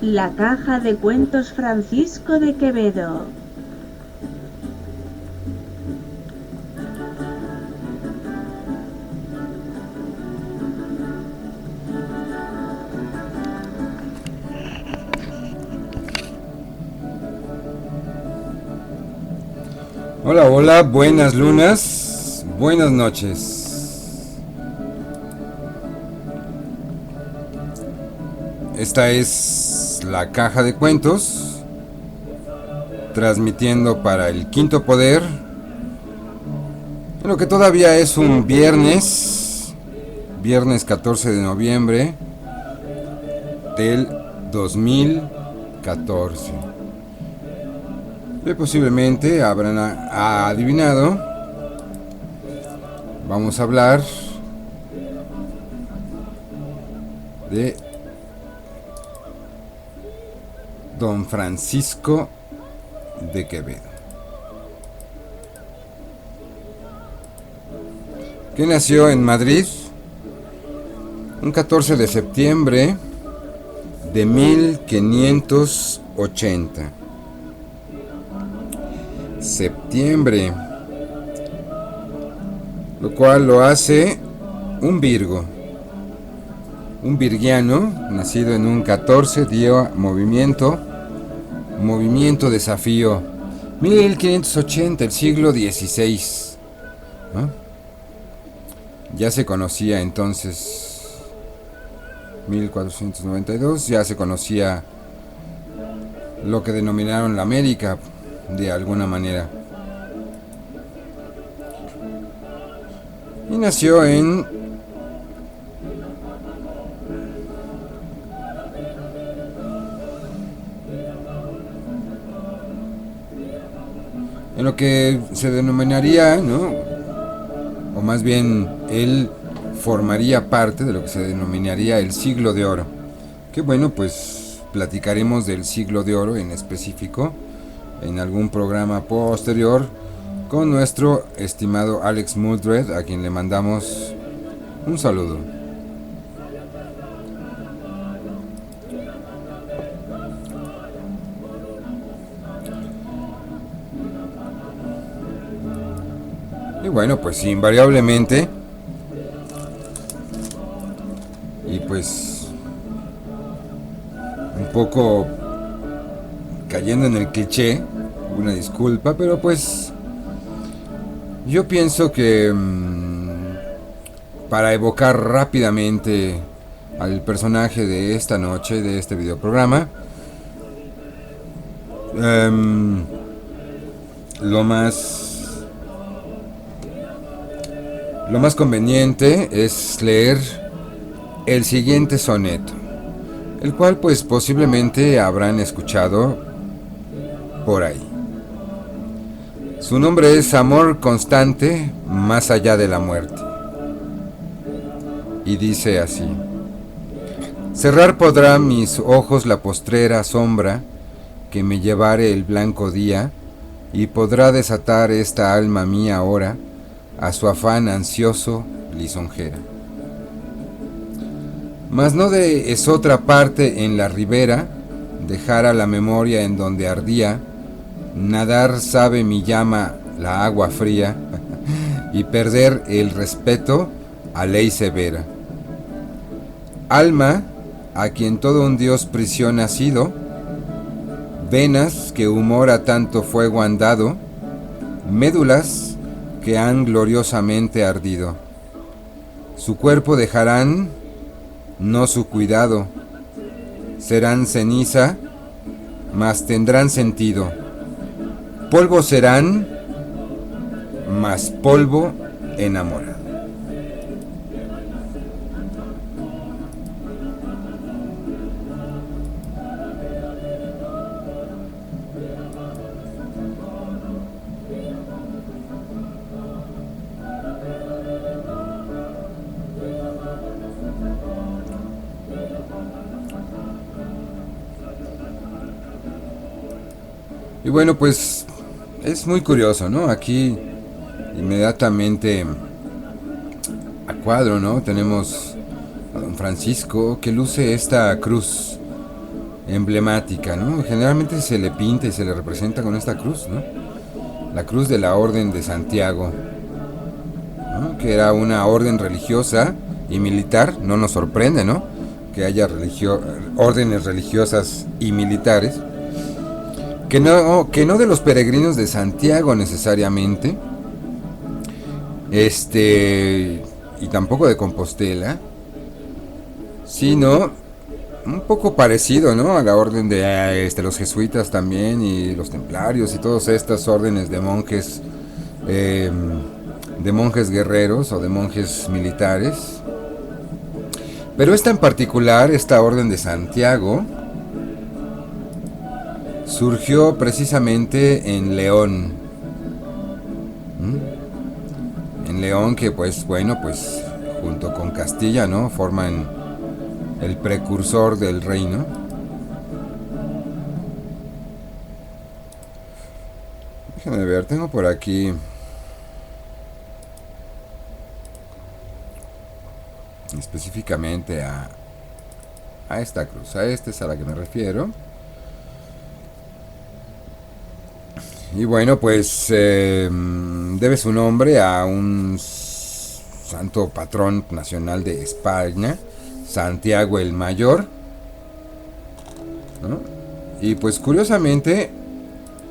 La caja de cuentos Francisco de Quevedo. Hola, hola, buenas lunas, buenas noches. Esta es la caja de cuentos, transmitiendo para el Quinto Poder, en lo que todavía es un viernes 14 de noviembre del 2014. Posiblemente habrán adivinado, vamos a hablar de Don Francisco de Quevedo, que nació en Madrid un 14 de septiembre de 1580. Septiembre, lo cual lo hace un Virgo, un virgiano, nacido en un 14, dio movimiento desafío, 1580, el siglo XVI, ¿no? Ya se conocía entonces, 1492, ya se conocía lo que denominaron la América, de alguna manera. Y nació en lo que se denominaría, ¿no? O más bien, él formaría parte de lo que se denominaría el siglo de oro. Que bueno, pues platicaremos del siglo de oro en específico en algún programa posterior con nuestro estimado Alex Muldred, a quien le mandamos un saludo. Y bueno, pues invariablemente, y pues un poco cayendo en el cliché, una disculpa, pero pues yo pienso que para evocar rápidamente al personaje de esta noche, de este videoprograma, lo más conveniente es leer el siguiente soneto, el cual pues posiblemente habrán escuchado por ahí. Su nombre es Amor constante más allá de la muerte. Y dice así: cerrar podrá mis ojos la postrera sombra que me llevare el blanco día, y podrá desatar esta alma mía ahora a su afán ansioso lisonjera. Mas no de esotra parte en la ribera, dejar a la memoria en donde ardía, nadar sabe mi llama la agua fría, y perder el respeto a ley severa. Alma, a quien todo un dios prisión ha sido, venas que humor a tanto fuego han dado, médulas que han gloriosamente ardido. Su cuerpo dejarán, no su cuidado, serán ceniza, mas tendrán sentido. Polvo serán, mas polvo enamorado. Y bueno, pues es muy curioso, ¿no? Aquí inmediatamente a cuadro, ¿no? Tenemos a don Francisco que luce esta cruz emblemática, ¿no? Generalmente se le pinta y se le representa con esta cruz, ¿no? La cruz de la Orden de Santiago, ¿no? Que era una orden religiosa y militar. No nos sorprende, ¿no? Que haya órdenes religiosas y militares, que no de los peregrinos de Santiago necesariamente, y tampoco de Compostela, sino un poco parecido, ¿no? A la orden de los jesuitas también, y los templarios y todas estas órdenes de monjes guerreros o de monjes militares. Pero esta en particular, esta orden de Santiago, surgió precisamente en León. En León, que pues bueno, pues junto con Castilla, ¿no? Forman el precursor del reino. Déjame ver, tengo por aquí específicamente a esta cruz. A esta es a la que me refiero. Y bueno, pues debe su nombre a un santo patrón nacional de España, Santiago el Mayor, ¿no? Y pues curiosamente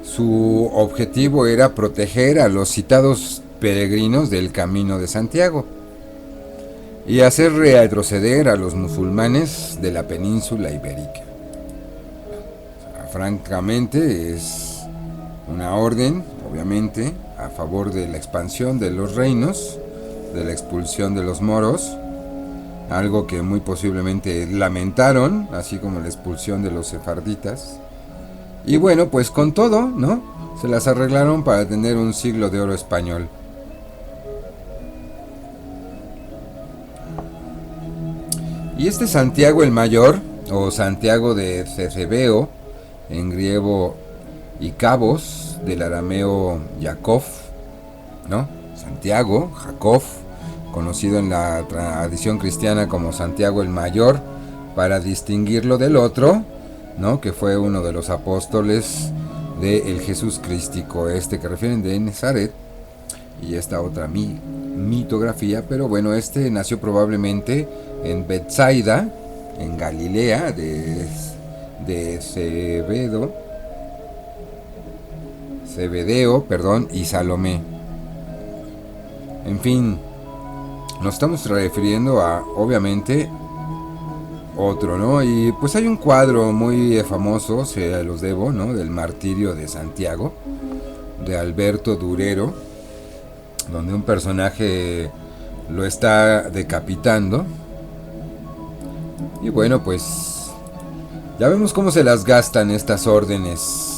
su objetivo era proteger a los citados peregrinos del Camino de Santiago y hacer retroceder a los musulmanes de la península ibérica. O sea, francamente es una orden, obviamente, a favor de la expansión de los reinos, de la expulsión de los moros, algo que muy posiblemente lamentaron, así como la expulsión de los sefarditas. Y bueno, pues con todo, ¿no? Se las arreglaron para tener un siglo de oro español. Y este Santiago el Mayor, o Santiago de Cecebeo, en griego y Cabos, del arameo Jacob, ¿no? Santiago, Jacob, conocido en la tradición cristiana como Santiago el Mayor, para distinguirlo del otro, ¿no? Que fue uno de los apóstoles del Jesús crístico, que refieren de Nazaret, y esta otra mitografía, pero bueno, nació probablemente en Betsaida, en Galilea, de Zebedeo, y Salomé. En fin, nos estamos refiriendo a, obviamente, otro, ¿no? Y pues hay un cuadro muy famoso, se los debo, ¿no? Del martirio de Santiago, de Alberto Durero, donde un personaje lo está decapitando. Y bueno, pues ya vemos cómo se las gastan estas órdenes.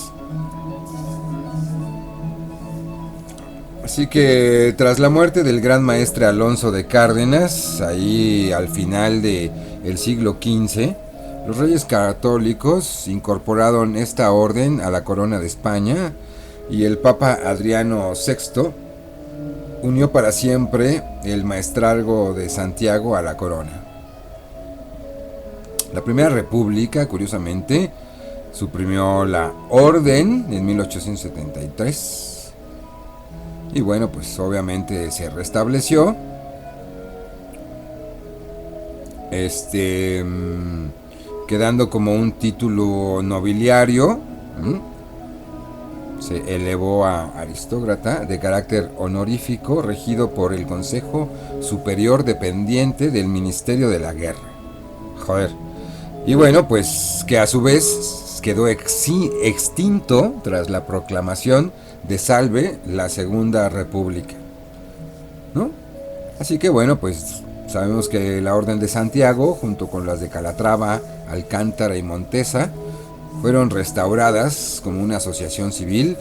Así que tras la muerte del gran maestre Alonso de Cárdenas, ahí al final del siglo XV, los reyes católicos incorporaron esta orden a la corona de España, y el Papa Adriano VI unió para siempre el maestrazgo de Santiago a la corona. La Primera República, curiosamente, suprimió la orden en 1873. Y bueno, pues obviamente se restableció. Quedando como un título nobiliario. Se elevó a aristócrata de carácter honorífico, regido por el Consejo Superior dependiente del Ministerio de la Guerra. Joder. Y bueno, pues que a su vez quedó extinto tras la proclamación de Salve la Segunda República, ¿no? Así que bueno, pues sabemos que la Orden de Santiago, junto con las de Calatrava, Alcántara y Montesa, fueron restauradas como una asociación civil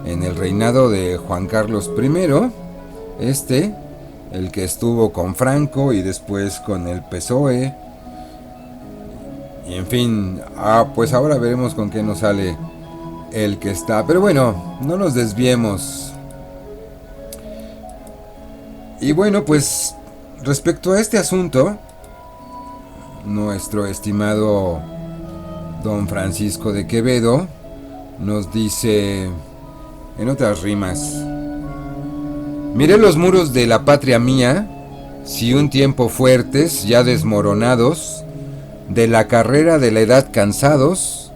en el reinado de Juan Carlos I, el que estuvo con Franco y después con el PSOE. Y en fin, pues ahora veremos con qué nos sale el que está. Pero bueno, no nos desviemos. Y bueno, pues respecto a este asunto, nuestro estimado Don Francisco de Quevedo nos dice en otras rimas: miré los muros de la patria mía, si un tiempo fuertes, ya desmoronados, de la carrera de la edad cansados,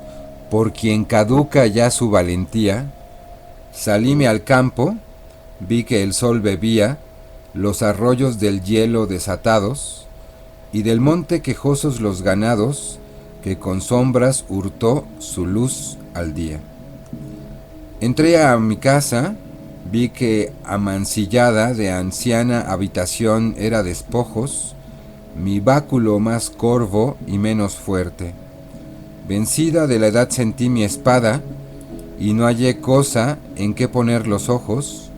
por quien caduca ya su valentía, salíme al campo, vi que el sol bebía los arroyos del hielo desatados, y del monte quejosos los ganados, que con sombras hurtó su luz al día. Entré a mi casa, vi que amancillada de anciana habitación era despojos, mi báculo más corvo y menos fuerte. Vencida de la edad sentí mi espada, y no hallé cosa en que poner los ojos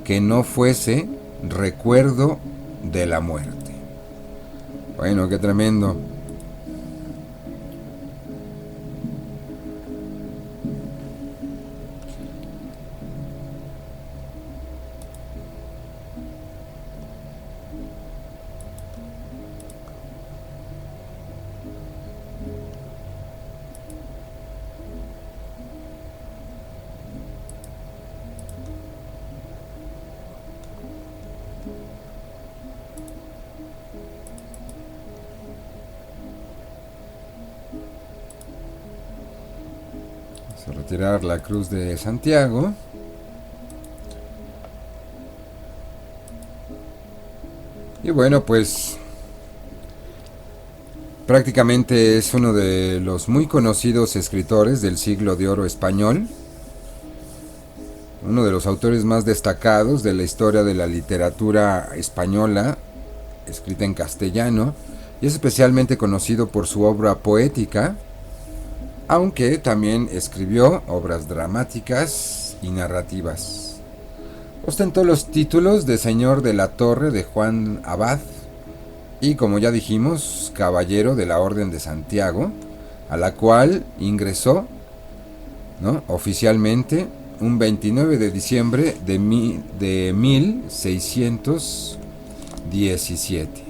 que no fuese recuerdo de la muerte. Bueno, qué tremendo. Vamos a retirar la cruz de Santiago. Y bueno, pues prácticamente es uno de los muy conocidos escritores del siglo de oro español, uno de los autores más destacados de la historia de la literatura española, escrita en castellano, y es especialmente conocido por su obra poética, aunque también escribió obras dramáticas y narrativas. Ostentó los títulos de Señor de la Torre de Juan Abad y, como ya dijimos, Caballero de la Orden de Santiago, a la cual ingresó, ¿no?, oficialmente un 29 de diciembre de 1617.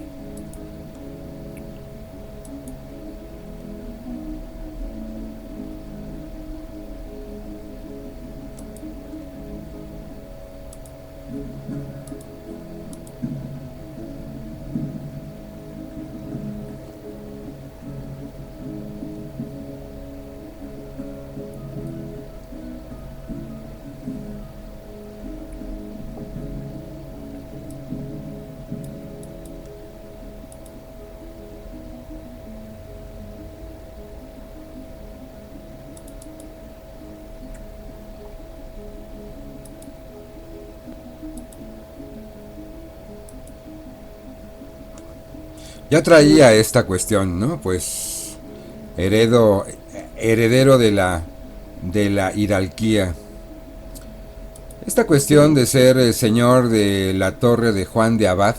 Ya traía esta cuestión, ¿no? Pues heredero de la hidalguía. Esta cuestión de ser señor de la Torre de Juan de Abad.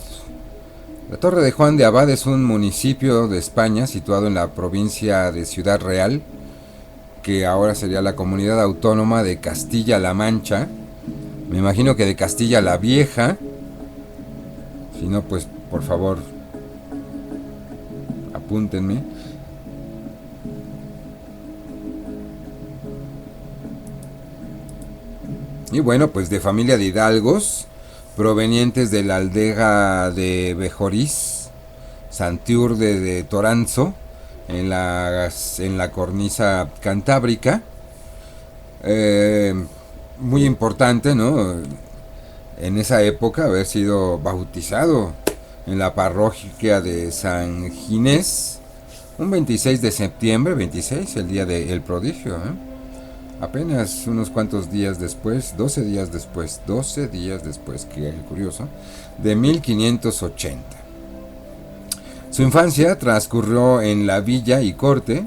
La Torre de Juan de Abad es un municipio de España situado en la provincia de Ciudad Real, que ahora sería la comunidad autónoma de Castilla-La Mancha. Me imagino que de Castilla la Vieja. Si no, pues por favor, apúntenme. Y bueno, pues de familia de hidalgos provenientes de la aldea de Bejorís, Santiurde de Toranzo, en la cornisa cantábrica. Muy importante, ¿no?, en esa época haber sido bautizado en la parroquia de San Ginés, un 26 de septiembre, 26, el día del prodigio, apenas unos cuantos días después, 12 días después, que curioso, de 1580. Su infancia transcurrió en la villa y corte,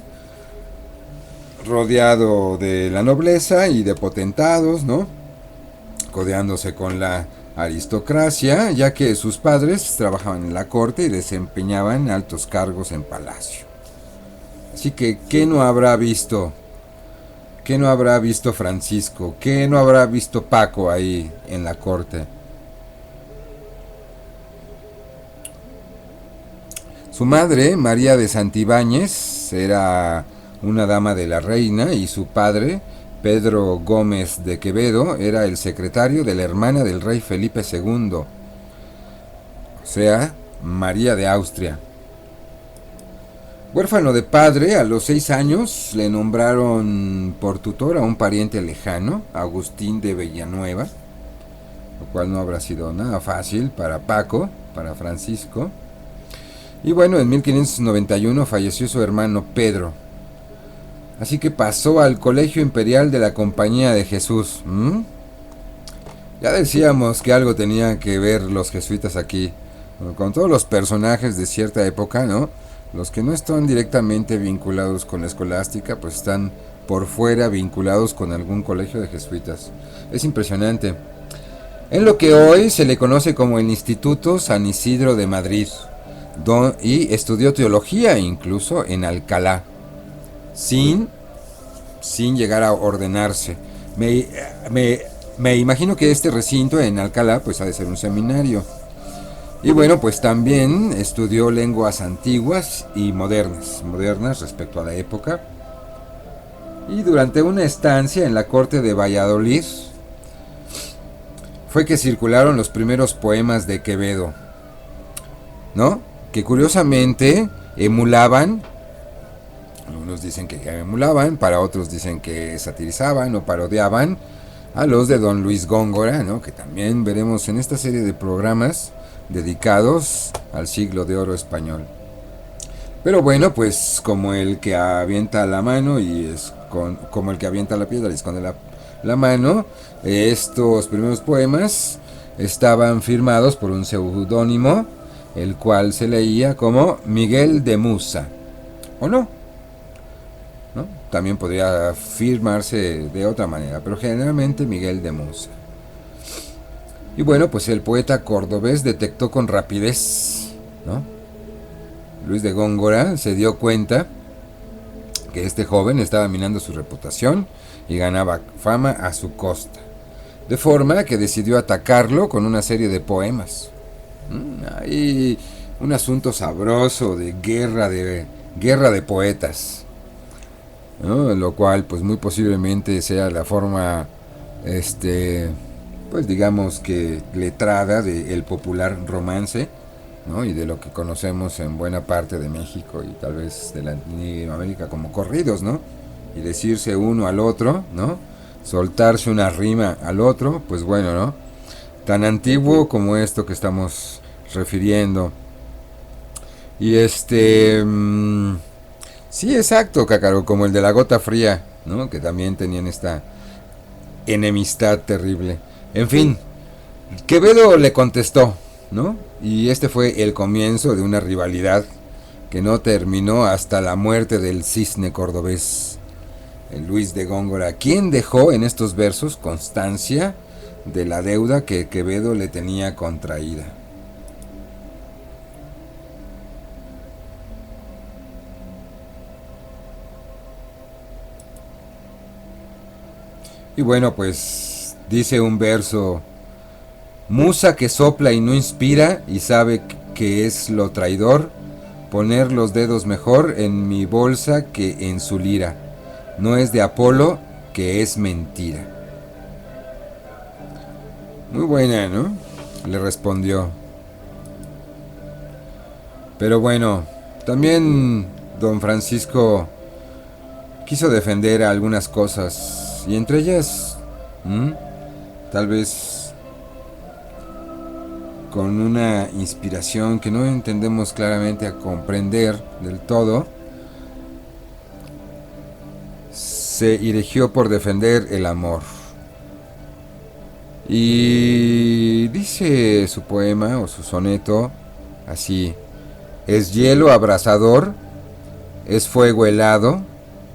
rodeado de la nobleza y de potentados, ¿no?, codeándose con la aristocracia, ya que sus padres trabajaban en la corte y desempeñaban altos cargos en palacio. Así que, ¿qué no habrá visto? ¿Qué no habrá visto Francisco? ¿Qué no habrá visto Paco ahí en la corte? Su madre, María de Santibáñez, era una dama de la reina, y su padre, Pedro Gómez de Quevedo, era el secretario de la hermana del rey Felipe II, o sea, María de Austria. Huérfano de padre, a los 6 años le nombraron por tutor a un pariente lejano, Agustín de Villanueva, lo cual no habrá sido nada fácil para Paco, para Francisco. Y bueno, en 1591 falleció su hermano Pedro. Así que pasó al Colegio Imperial de la Compañía de Jesús. Ya decíamos que algo tenían que ver los jesuitas aquí, con todos los personajes de cierta época, ¿no? Los que no están directamente vinculados con la escolástica, pues están por fuera vinculados con algún colegio de jesuitas. Es impresionante. En lo que hoy se le conoce como el Instituto San Isidro de Madrid, y estudió teología incluso en Alcalá, sin llegar a ordenarse. Me imagino que este recinto en Alcalá pues ha de ser un seminario. Y bueno, pues también estudió lenguas antiguas y modernas respecto a la época. Y durante una estancia en la corte de Valladolid fue que circularon los primeros poemas de Quevedo, ¿no? Que curiosamente emulaban, algunos dicen que emulaban, para otros dicen que satirizaban o parodiaban a los de don Luis Góngora, ¿no? Que también veremos en esta serie de programas dedicados al siglo de oro español. Pero bueno, pues como el que avienta la mano como el que avienta la piedra y esconde la mano, estos primeros poemas estaban firmados por un seudónimo, el cual se leía como Miguel de Musa, ¿o no? ¿No? También podría firmarse de otra manera, pero generalmente Miguel de Musa. Y bueno, pues el poeta cordobés detectó con rapidez, ¿no? Luis de Góngora se dio cuenta que este joven estaba minando su reputación y ganaba fama a su costa, de forma que decidió atacarlo con una serie de poemas. Hay un asunto sabroso de guerra de poetas, ¿no? Lo cual pues muy posiblemente sea la forma pues digamos que letrada del popular romance, ¿no? Y de lo que conocemos en buena parte de México y tal vez de Latinoamérica como corridos, ¿no? Y decirse uno al otro, ¿no? Soltarse una rima al otro, pues bueno, ¿no? Tan antiguo como esto que estamos refiriendo. Y sí, exacto, Cácaro, como el de la gota fría, ¿no? Que también tenían esta enemistad terrible. En fin, Quevedo le contestó, ¿no? Y este fue el comienzo de una rivalidad que no terminó hasta la muerte del cisne cordobés, el Luis de Góngora, quien dejó en estos versos constancia de la deuda que Quevedo le tenía contraída. Y bueno, pues dice un verso: musa que sopla y no inspira y sabe que es lo traidor, poner los dedos mejor en mi bolsa que en su lira, no es de Apolo que es mentira. Muy buena, ¿no? Le respondió. Pero bueno, también don Francisco quiso defender algunas cosas, y entre ellas, tal vez con una inspiración que no entendemos claramente a comprender del todo, se erigió por defender el amor. Y dice su poema o su soneto así: es hielo abrasador, es fuego helado,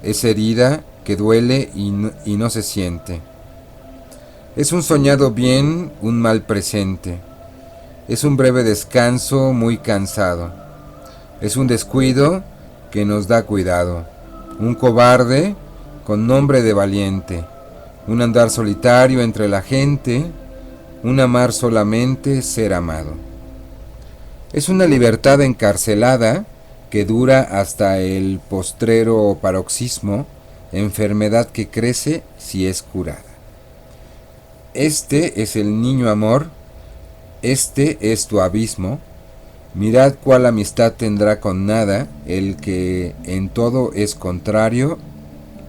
es herida que duele y no se siente. Es un soñado bien, un mal presente. Es un breve descanso muy cansado. Es un descuido que nos da cuidado. Un cobarde con nombre de valiente. Un andar solitario entre la gente. Un amar solamente ser amado. Es una libertad encarcelada que dura hasta el postrero paroxismo, enfermedad que crece si es curada. Este es el niño amor, este es tu abismo. Mirad cuál amistad tendrá con nada el que en todo es contrario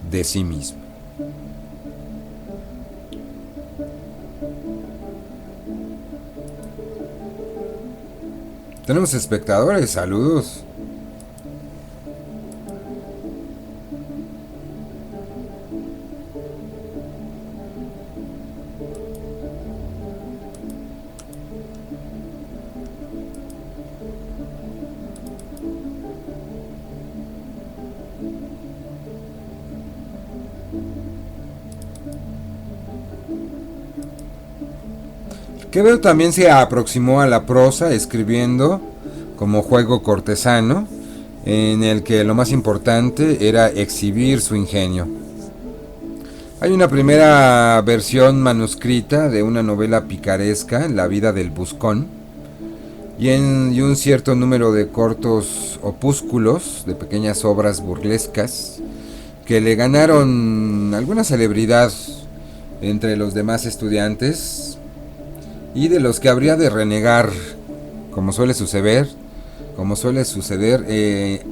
de sí mismo. Tenemos espectadores, saludos. Quevedo también se aproximó a la prosa escribiendo como juego cortesano, en el que lo más importante era exhibir su ingenio. Hay una primera versión manuscrita de una novela picaresca, La vida del buscón, y un cierto número de cortos opúsculos, de pequeñas obras burlescas, que le ganaron alguna celebridad entre los demás estudiantes, y de los que habría de renegar, como suele suceder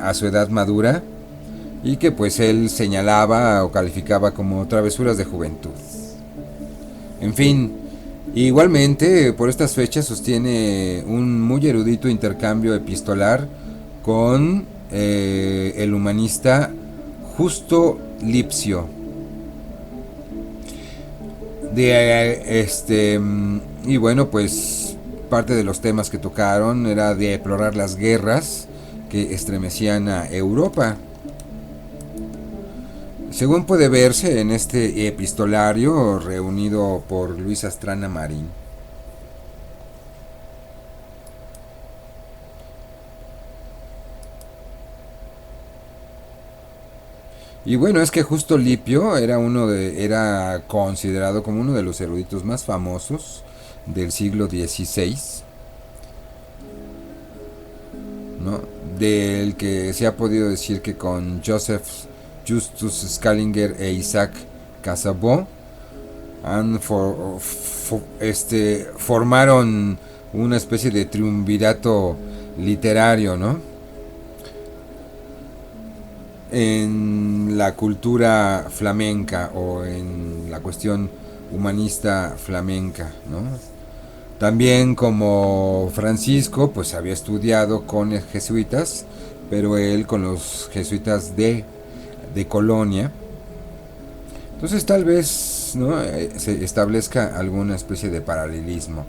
a su edad madura, y que pues él señalaba o calificaba como travesuras de juventud. En fin, igualmente por estas fechas sostiene un muy erudito intercambio epistolar con el humanista Justo Lipsio. Y bueno, pues parte de los temas que tocaron era de deplorar las guerras que estremecían a Europa. Según puede verse en este epistolario reunido por Luis Astrana Marín. Y bueno, es que Justo Lipio era considerado como uno de los eruditos más famosos del siglo XVI, ¿no? Del que se ha podido decir que con Joseph Justus Scaliger e Isaac Casabó formaron una especie de triunvirato literario, ¿no? En la cultura flamenca o en la cuestión humanista flamenca, ¿no? También como Francisco, pues había estudiado con jesuitas, pero él con los jesuitas de Colonia. Entonces tal vez, ¿no?, se establezca alguna especie de paralelismo.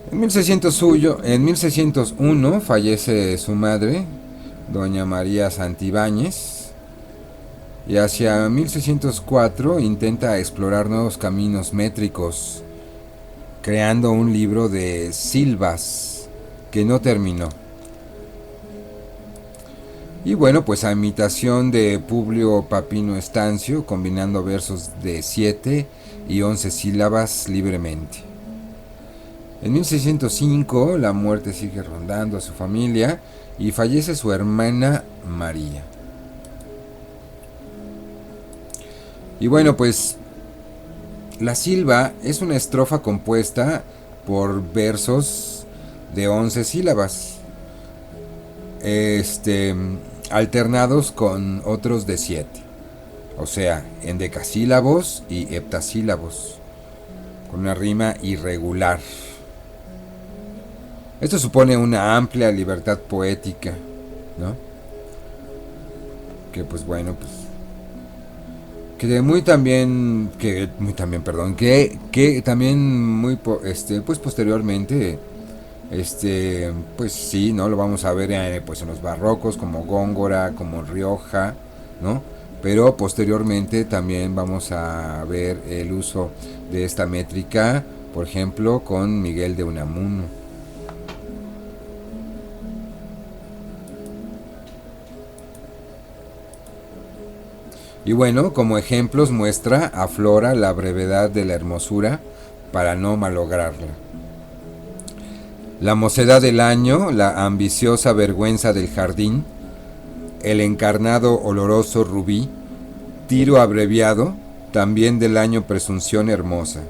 En 1601 fallece su madre, doña María Santibáñez, y hacia 1604 intenta explorar nuevos caminos métricos, creando un libro de silvas que no terminó. Y bueno, pues a imitación de Publio Papino Estancio, combinando versos de 7 y 11 sílabas libremente. En 1605 la muerte sigue rondando a su familia y fallece su hermana María. Y bueno, pues la silva es una estrofa compuesta por versos de 11 sílabas, alternados con otros de 7, o sea, endecasílabos y heptasílabos, con una rima irregular. Esto supone una amplia libertad poética, ¿no? Que pues bueno, pues que también pues posteriormente pues sí, no lo vamos a ver pues en los barrocos como Góngora, como Rioja, ¿no? Pero posteriormente también vamos a ver el uso de esta métrica, por ejemplo, con Miguel de Unamuno. Y bueno, como ejemplos muestra aflora la brevedad de la hermosura, para no malograrla. La mocedad del año, la ambiciosa vergüenza del jardín, el encarnado oloroso rubí, tiro abreviado, también del año presunción hermosa.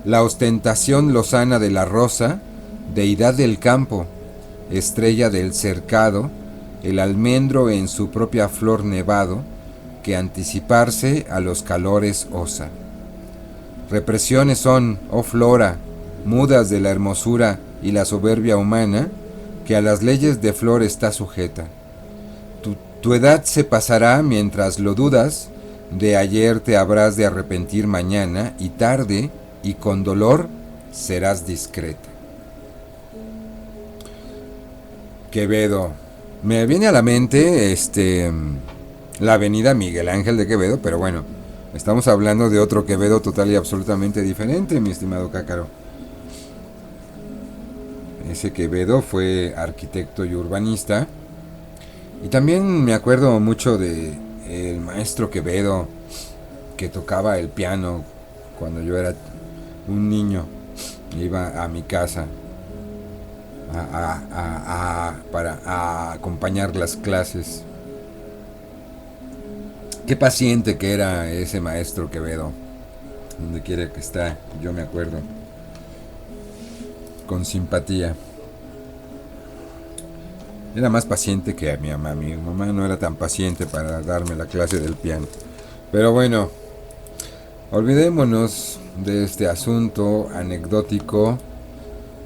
La ostentación lozana de la rosa, deidad del campo, estrella del cercado, el almendro en su propia flor nevado, que anticiparse a los calores osa. Represiones son, oh flora, mudas de la hermosura y la soberbia humana, que a las leyes de flor está sujeta. Tu edad se pasará mientras lo dudas, de ayer te habrás de arrepentir mañana, y tarde, y con dolor, serás discreta. Quevedo. Me viene a la mente la avenida Miguel Ángel de Quevedo, pero bueno, estamos hablando de otro Quevedo total y absolutamente diferente, mi estimado Cácaro. Ese Quevedo fue arquitecto y urbanista. Y también me acuerdo mucho de el maestro Quevedo, que tocaba el piano cuando yo era un niño. Iba a mi casa para acompañar las clases. Qué paciente que era ese maestro Quevedo. Donde quiera que está, yo me acuerdo. Con simpatía. Era más paciente que a mi mamá. Mi mamá no era tan paciente para darme la clase del piano. Pero bueno, olvidémonos de este asunto anecdótico,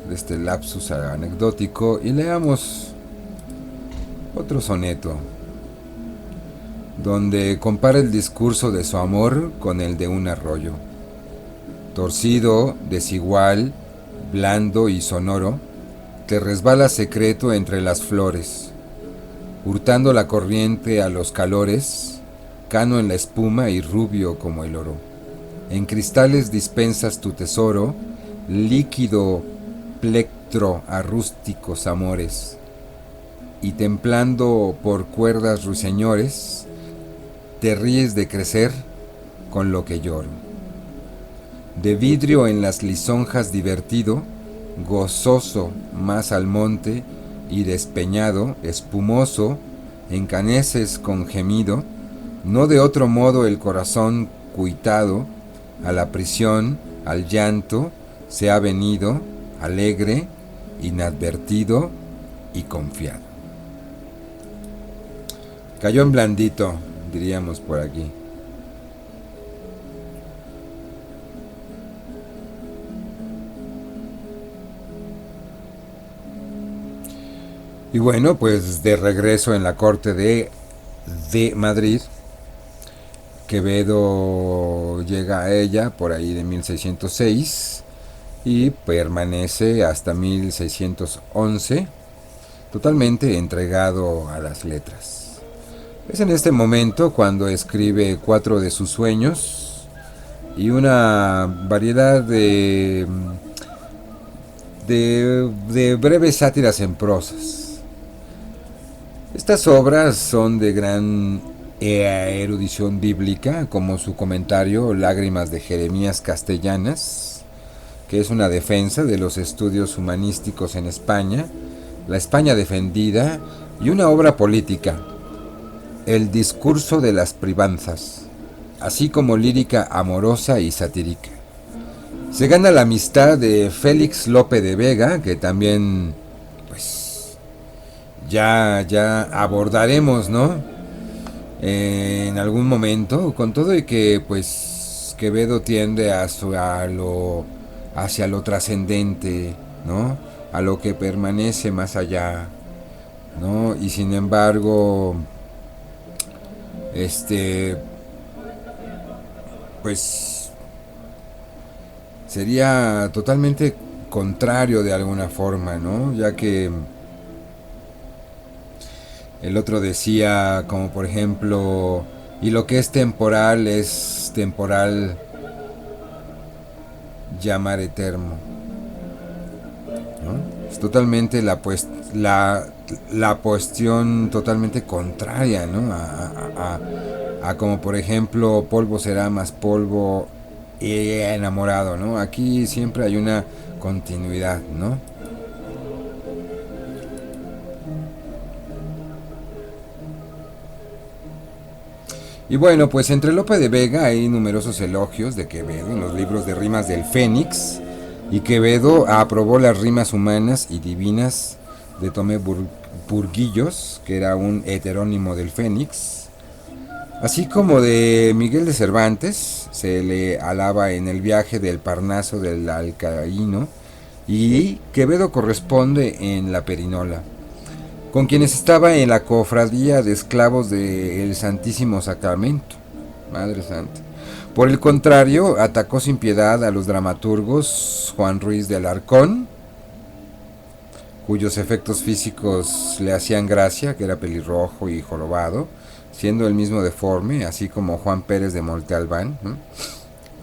de este lapsus anecdótico, y leamos otro soneto, donde compara el discurso de su amor con el de un arroyo. Torcido, desigual, blando y sonoro, te resbala secreto entre las flores, hurtando la corriente a los calores, cano en la espuma y rubio como el oro. En cristales dispensas tu tesoro, líquido plectro a rústicos amores, y templando por cuerdas ruiseñores, te ríes de crecer con lo que lloro. De vidrio en las lisonjas divertido, gozoso más al monte y despeñado, espumoso, encaneces con gemido, no de otro modo el corazón cuitado, a la prisión, al llanto, se ha venido, alegre, inadvertido y confiado. Cayó en blandito, diríamos por aquí. Y bueno, pues de regreso en la corte de Madrid, Quevedo llega a ella por ahí de 1606 y permanece hasta 1611 totalmente entregado a las letras. Es en este momento cuando escribe 4 de sus sueños y una variedad de breves sátiras en prosas. Estas obras son de gran erudición bíblica, como su comentario Lágrimas de Jeremías Castellanas, que es una defensa de los estudios humanísticos en España, la España defendida, y una obra política, El discurso de las privanzas, así como lírica amorosa y satírica. Se gana la amistad de Félix Lope de Vega, que también pues ya abordaremos, ¿no? En algún momento, con todo y que pues Quevedo tiende hacia lo trascendente, ¿no? A lo que permanece más allá, ¿no? Y sin embargo, pues sería totalmente contrario de alguna forma, ¿no? Ya que el otro decía, como por ejemplo, y lo que es temporal llamar eterno, ¿no? Es totalmente la cuestión totalmente contraria, ¿no? A como por ejemplo, polvo será más polvo enamorado, ¿no? Aquí siempre hay una continuidad, ¿no? Y bueno, pues entre Lope de Vega hay numerosos elogios de Quevedo en los libros de rimas del Fénix, y Quevedo aprobó las rimas humanas y divinas de Tomé Burguillos, que era un heterónimo del Fénix, así como de Miguel de Cervantes. Se le alaba en el viaje del Parnaso del Alcaíno, y Quevedo corresponde en la Perinola, con quienes estaba en la cofradía de esclavos del Santísimo Sacramento. Madre Santa. Por el contrario, atacó sin piedad a los dramaturgos Juan Ruiz de Alarcón, cuyos efectos físicos le hacían gracia, que era pelirrojo y jorobado, siendo el mismo deforme, así como Juan Pérez de Montalbán, ¿no?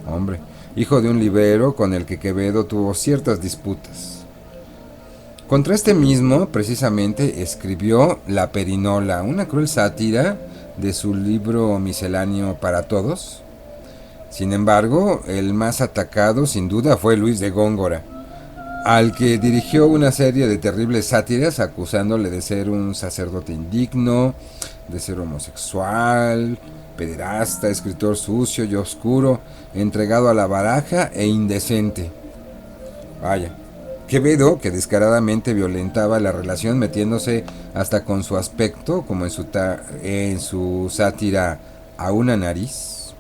Hombre, hijo de un librero con el que Quevedo tuvo ciertas disputas. Contra este mismo, precisamente, escribió La Perinola, una cruel sátira de su libro misceláneo para todos. Sin embargo, el más atacado, sin duda, fue Luis de Góngora, al que dirigió una serie de terribles sátiras acusándole de ser un sacerdote indigno, de ser homosexual, pederasta, escritor sucio y oscuro, entregado a la baraja e indecente. Vaya. Quevedo, que descaradamente violentaba la relación metiéndose hasta con su aspecto, como en su sátira A una nariz.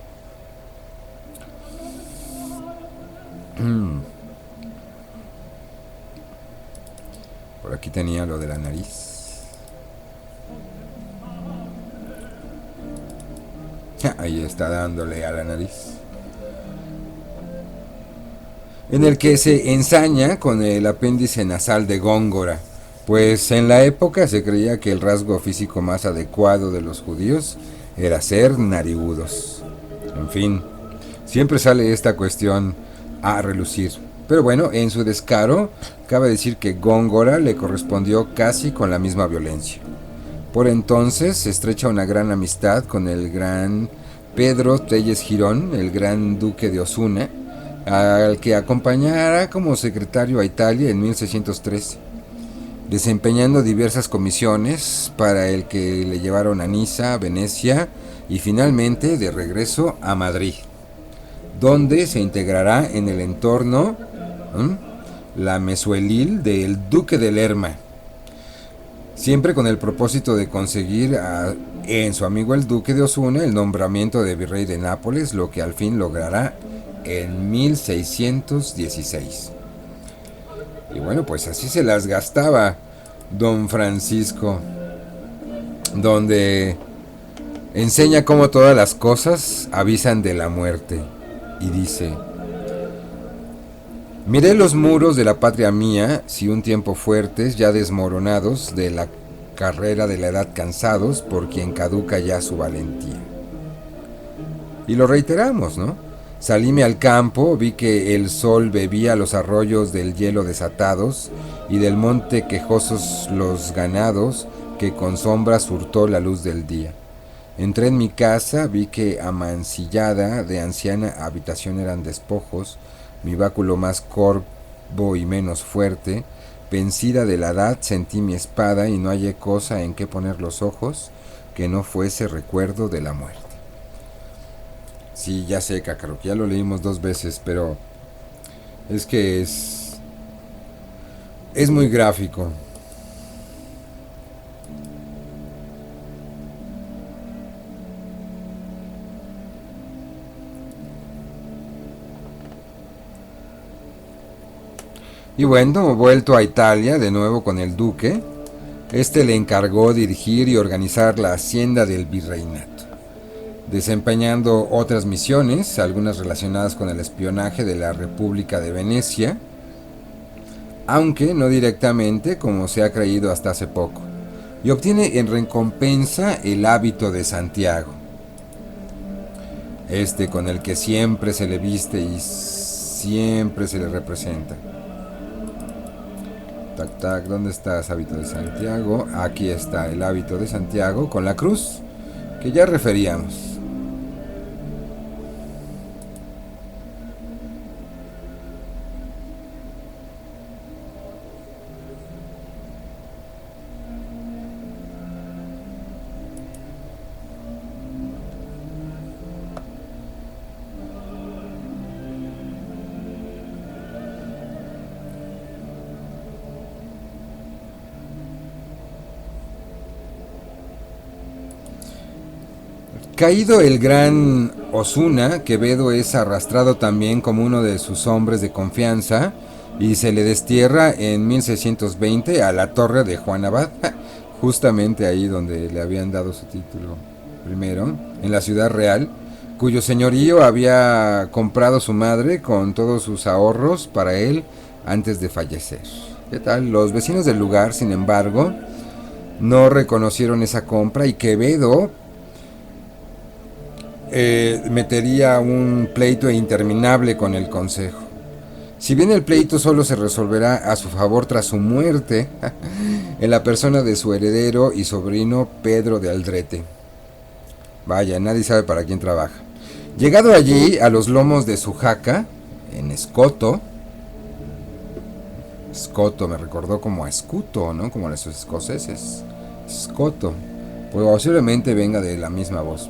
Por aquí tenía lo de la nariz. Ahí está dándole a la nariz. En el que se ensaña con el apéndice nasal de Góngora, pues en la época se creía que el rasgo físico más adecuado de los judíos era ser narigudos. En fin, siempre sale esta cuestión a relucir. Pero bueno, en su descaro, cabe decir que Góngora le correspondió casi con la misma violencia. Por entonces se estrecha una gran amistad con el gran Pedro Telles Girón, el gran duque de Osuna, al que acompañará como secretario a Italia en 1613, desempeñando diversas comisiones para el que le llevaron a Niza, Venecia y finalmente de regreso a Madrid, donde se integrará en el entorno la mesuelil del duque de Lerma, siempre con el propósito de conseguir en su amigo el duque de Osuna el nombramiento de virrey de Nápoles, lo que al fin logrará en 1616. Y bueno, pues así se las gastaba don Francisco, donde enseña cómo todas las cosas avisan de la muerte, y dice: miré los muros de la patria mía, si un tiempo fuertes, ya desmoronados, de la carrera de la edad cansados, por quien caduca ya su valentía. Y lo reiteramos, ¿no? Salíme al campo, vi que el sol bebía los arroyos del hielo desatados, y del monte quejosos los ganados, que con sombras hurtó la luz del día. Entré en mi casa, vi que amancillada de anciana habitación eran despojos, mi báculo más corvo y menos fuerte, vencida de la edad sentí mi espada, y no hallé cosa en que poner los ojos que no fuese recuerdo de la muerte. Sí, ya sé, Cácaro, que ya lo leímos 2 veces, pero es que es muy gráfico. Y bueno, vuelto a Italia de nuevo con el duque, este le encargó dirigir y organizar la hacienda del virreinato, desempeñando otras misiones, algunas relacionadas con el espionaje de la República de Venecia, aunque no directamente como se ha creído hasta hace poco, y obtiene en recompensa el hábito de Santiago, con el que siempre se le viste y siempre se le representa. Tac, tac, ¿dónde está ese hábito de Santiago? Aquí está el hábito de Santiago con la cruz, que ya referíamos. Caído el gran Osuna, Quevedo es arrastrado también como uno de sus hombres de confianza y se le destierra en 1620 a la torre de Juan Abad, justamente ahí donde le habían dado su título primero, en la ciudad real, cuyo señorío había comprado su madre con todos sus ahorros para él antes de fallecer. ¿Qué tal? Los vecinos del lugar, sin embargo, no reconocieron esa compra y Quevedo metería un pleito interminable con el consejo. Si bien el pleito solo se resolverá a su favor tras su muerte, en la persona de su heredero y sobrino Pedro de Aldrete. Vaya, nadie sabe para quién trabaja. Llegado allí, a los lomos de su jaca, en Escoto, Escoto me recordó como a escuto, ¿no? Como a los escoceses. Escoto, pues posiblemente venga de la misma voz.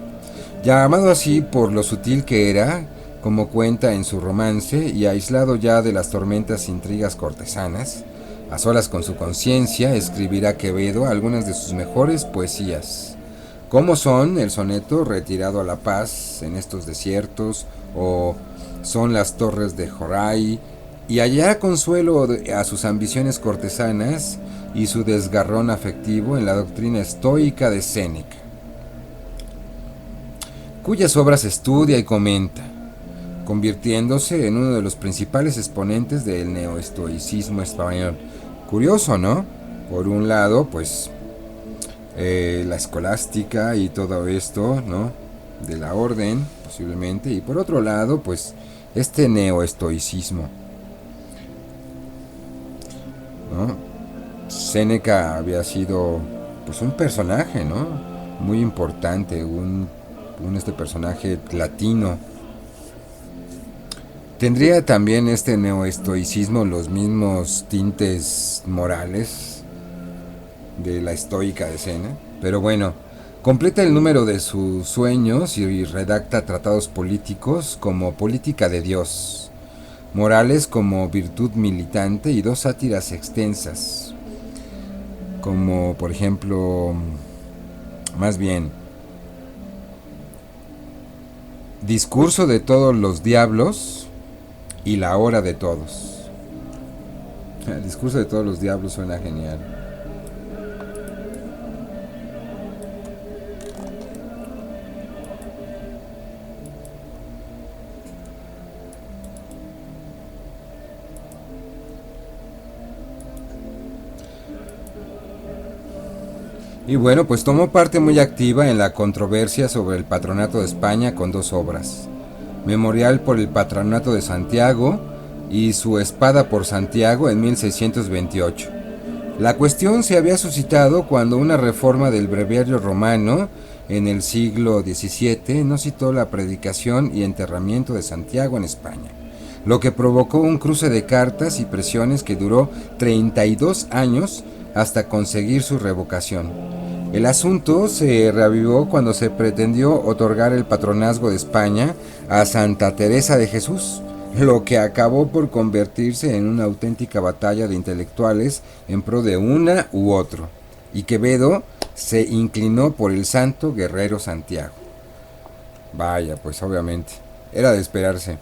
Llamado así por lo sutil que era, como cuenta en su romance, y aislado ya de las tormentas intrigas cortesanas, a solas con su conciencia, escribirá Quevedo algunas de sus mejores poesías, como son el soneto Retirado a la paz en estos desiertos, o Son las torres de Joray, y hallará consuelo a sus ambiciones cortesanas y su desgarrón afectivo en la doctrina estoica de Séneca, cuyas obras estudia y comenta, convirtiéndose en uno de los principales exponentes del neoestoicismo español. Curioso, ¿no? Por un lado, pues, la escolástica y todo esto, ¿no? De la orden, posiblemente, y por otro lado, pues, este neoestoicismo, ¿no? Séneca había sido, pues, un personaje, ¿no? Muy importante, un personaje latino. ¿Tendría también este neoestoicismo los mismos tintes morales de la estoica de Sena? Pero bueno, completa el número de sus sueños y redacta tratados políticos como Política de Dios, morales como Virtud militante y dos sátiras extensas, como por ejemplo, más bien, Discurso de todos los diablos y La hora de todos. El discurso de todos los diablos suena genial. Y bueno, pues tomó parte muy activa en la controversia sobre el patronato de España con dos obras: Memorial por el Patronato de Santiago y Su Espada por Santiago en 1628. La cuestión se había suscitado cuando una reforma del breviario romano en el siglo XVII no citó la predicación y enterramiento de Santiago en España, lo que provocó un cruce de cartas y presiones que duró 32 años hasta conseguir su revocación. El asunto se reavivó cuando se pretendió otorgar el patronazgo de España a Santa Teresa de Jesús, lo que acabó por convertirse en una auténtica batalla de intelectuales en pro de una u otro, y Quevedo se inclinó por el santo guerrero Santiago. Vaya, pues obviamente, era de esperarse.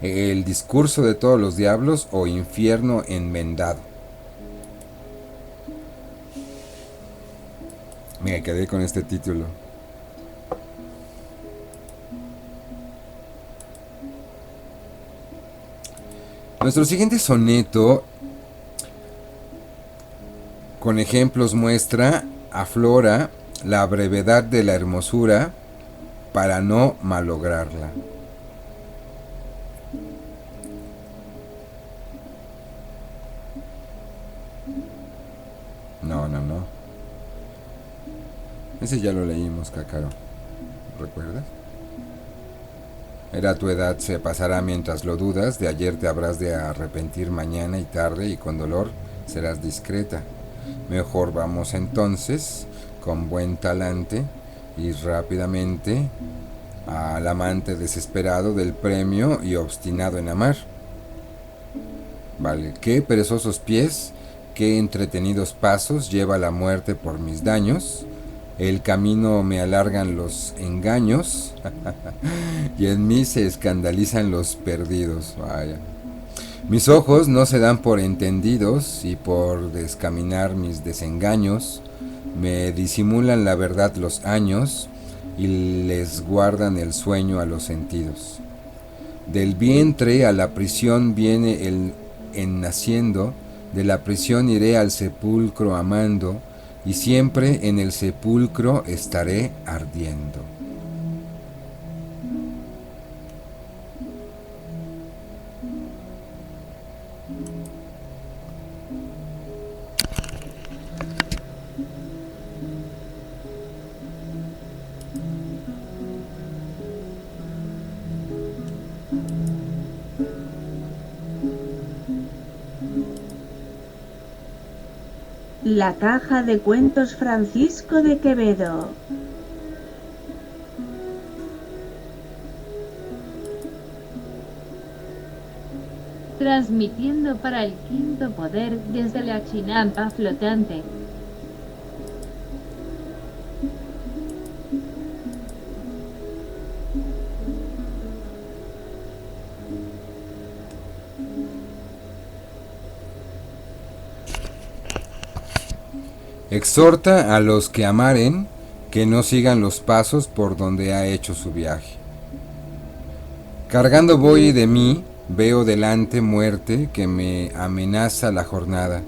El discurso de todos los diablos o infierno enmendado. Me quedé con este título. Nuestro siguiente soneto, con ejemplos, muestra, aflora la brevedad de la hermosura para no malograrla. No. Ese ya lo leímos, Cácaro. ¿Recuerdas? Era tu edad se pasará mientras lo dudas, de ayer te habrás de arrepentir mañana y tarde y con dolor serás discreta. Mejor vamos entonces, con buen talante y rápidamente, al amante desesperado del premio y obstinado en amar. Vale, qué perezosos pies qué entretenidos pasos lleva la muerte por mis daños. El camino me alargan los engaños y en mí se escandalizan los perdidos. Vaya. Mis ojos no se dan por entendidos y por descaminar mis desengaños me disimulan la verdad los años y les guardan el sueño a los sentidos. Del vientre a la prisión viene el en naciendo, de la prisión iré al sepulcro amando, y siempre en el sepulcro estaré ardiendo. La caja de cuentos Francisco de Quevedo. Transmitiendo para el quinto poder desde la chinampa flotante. Exhorta a los que amaren que no sigan los pasos por donde ha hecho su viaje. Cargando voy de mí, veo delante muerte que me amenaza la jornada.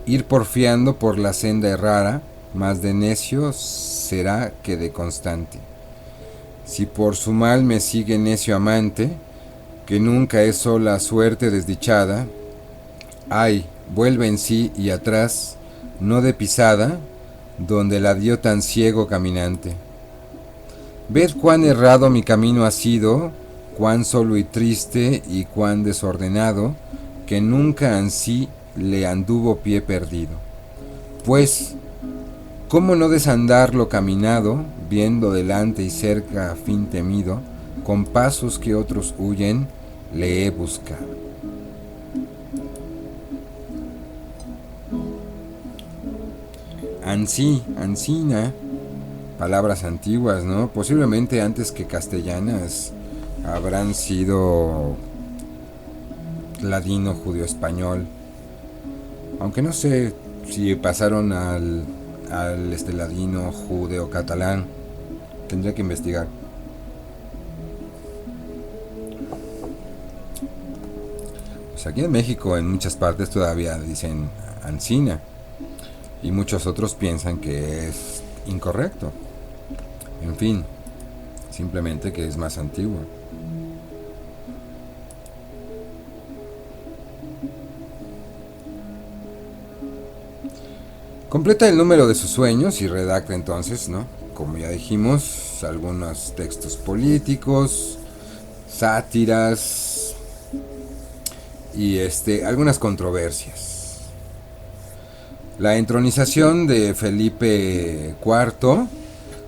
Ir porfiando por la senda errara, más de necio será que de constante. Si por su mal me sigue necio amante, que nunca es sola suerte desdichada, ay, vuelve en sí y atrás, no de pisada, donde la dio tan ciego caminante. Ved cuán errado mi camino ha sido, cuán solo y triste y cuán desordenado, que nunca ansí le anduvo pie perdido. Pues, ¿cómo no desandar lo caminado, viendo delante y cerca a fin temido, con pasos que otros huyen, le he buscado? Ansí, ansina, palabras antiguas, ¿no? Posiblemente antes que castellanas habrán sido ladino, judío, español. Aunque no sé si pasaron al ladino, judeo, catalán. Tendría que investigar. Pues aquí en México, en muchas partes todavía dicen ansina. Y muchos otros piensan que es incorrecto. En fin, simplemente que es más antiguo. Completa el número de sus sueños y redacta entonces, ¿no? Como ya dijimos, algunos textos políticos, sátiras y algunas controversias. La entronización de Felipe IV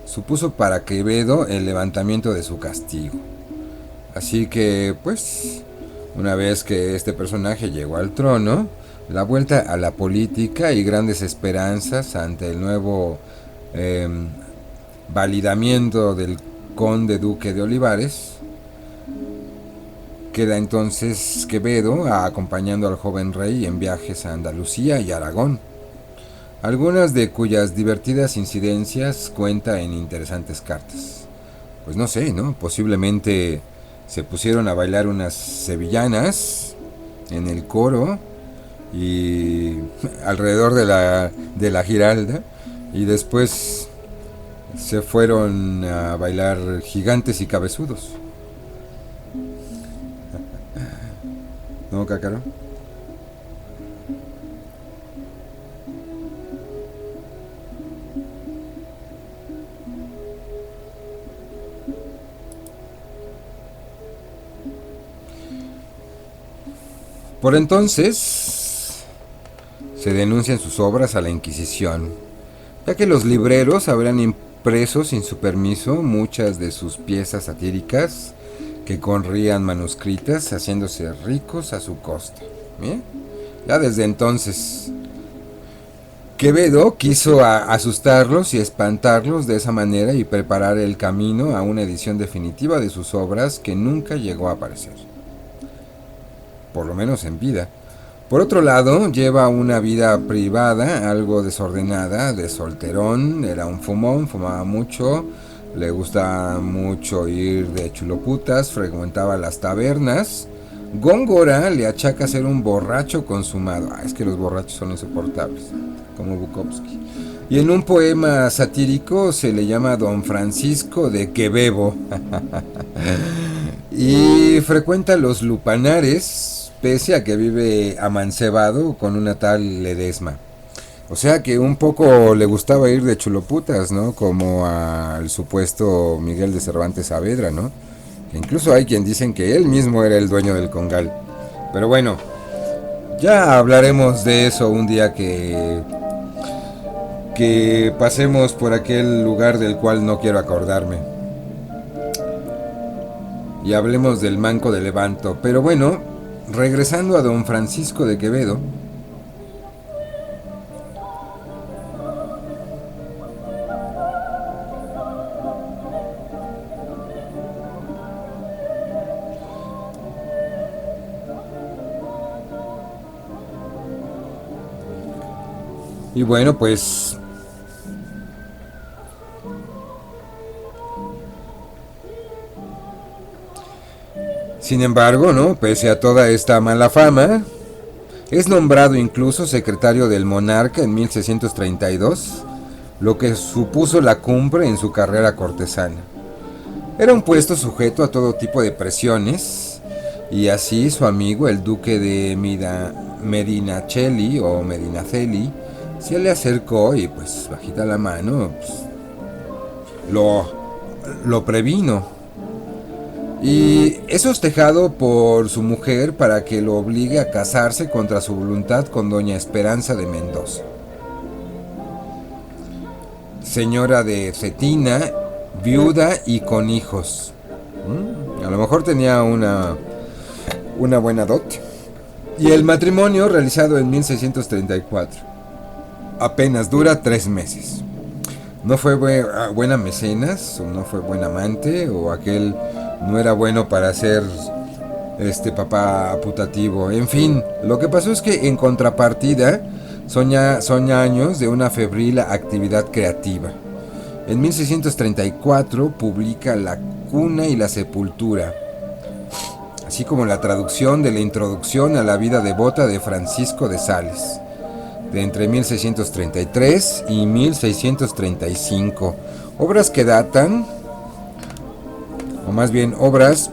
supuso para Quevedo el levantamiento de su castigo. Así que, pues, una vez que este personaje llegó al trono, la vuelta a la política y grandes esperanzas ante el nuevo validamiento del conde duque de Olivares, queda entonces Quevedo acompañando al joven rey en viajes a Andalucía y Aragón, algunas de cuyas divertidas incidencias cuenta en interesantes cartas. Pues no sé, ¿no? Posiblemente se pusieron a bailar unas sevillanas en el coro y alrededor de la Giralda, y después se fueron a bailar gigantes y cabezudos. ¿No, Cácaro? Por entonces se denuncian sus obras a la Inquisición, ya que los libreros habrán impreso sin su permiso muchas de sus piezas satíricas que corrían manuscritas, haciéndose ricos a su costa. ¿Bien? Ya desde entonces Quevedo quiso asustarlos y espantarlos de esa manera y preparar el camino a una edición definitiva de sus obras que nunca llegó a aparecer, por lo menos en vida. Por otro lado, lleva una vida privada algo desordenada, de solterón, era un fumón, fumaba mucho, le gustaba mucho ir de chuloputas, frecuentaba las tabernas. Góngora le achaca ser un borracho consumado. Es que los borrachos son insoportables, como Bukowski. Y en un poema satírico se le llama Don Francisco de Quevedo. Y frecuenta los lupanares, pese a que vive amancebado con una tal Ledesma. O sea que un poco le gustaba ir de chuloputas, ¿no? Como al supuesto Miguel de Cervantes Saavedra, ¿no? Incluso hay quien dicen que él mismo era el dueño del congal. Pero bueno, ya hablaremos de eso un día que pasemos por aquel lugar del cual no quiero acordarme. Y hablemos del Manco de Levanto. Pero bueno, regresando a Don Francisco de Quevedo. Y bueno, pues sin embargo, ¿no? Pese a toda esta mala fama, es nombrado incluso secretario del monarca en 1632, lo que supuso la cumbre en su carrera cortesana. Era un puesto sujeto a todo tipo de presiones, y así su amigo, el duque de Medinaceli o Medinaceli, se le acercó y pues bajita la mano pues, lo previno. Y es hostejado por su mujer para que lo obligue a casarse contra su voluntad con doña Esperanza de Mendoza, señora de Cetina, viuda y con hijos. A lo mejor tenía una buena dote. Y el matrimonio, realizado en 1634, apenas dura 3 meses. No fue buena mecenas, o no fue buen amante, o aquel no era bueno para ser papá putativo. En fin, lo que pasó es que en contrapartida son años de una febril actividad creativa. En 1634 publica La cuna y la sepultura, así como la traducción de la introducción a la vida devota de Francisco de Sales, de entre 1633 y 1635. Obras que datan, o más bien obras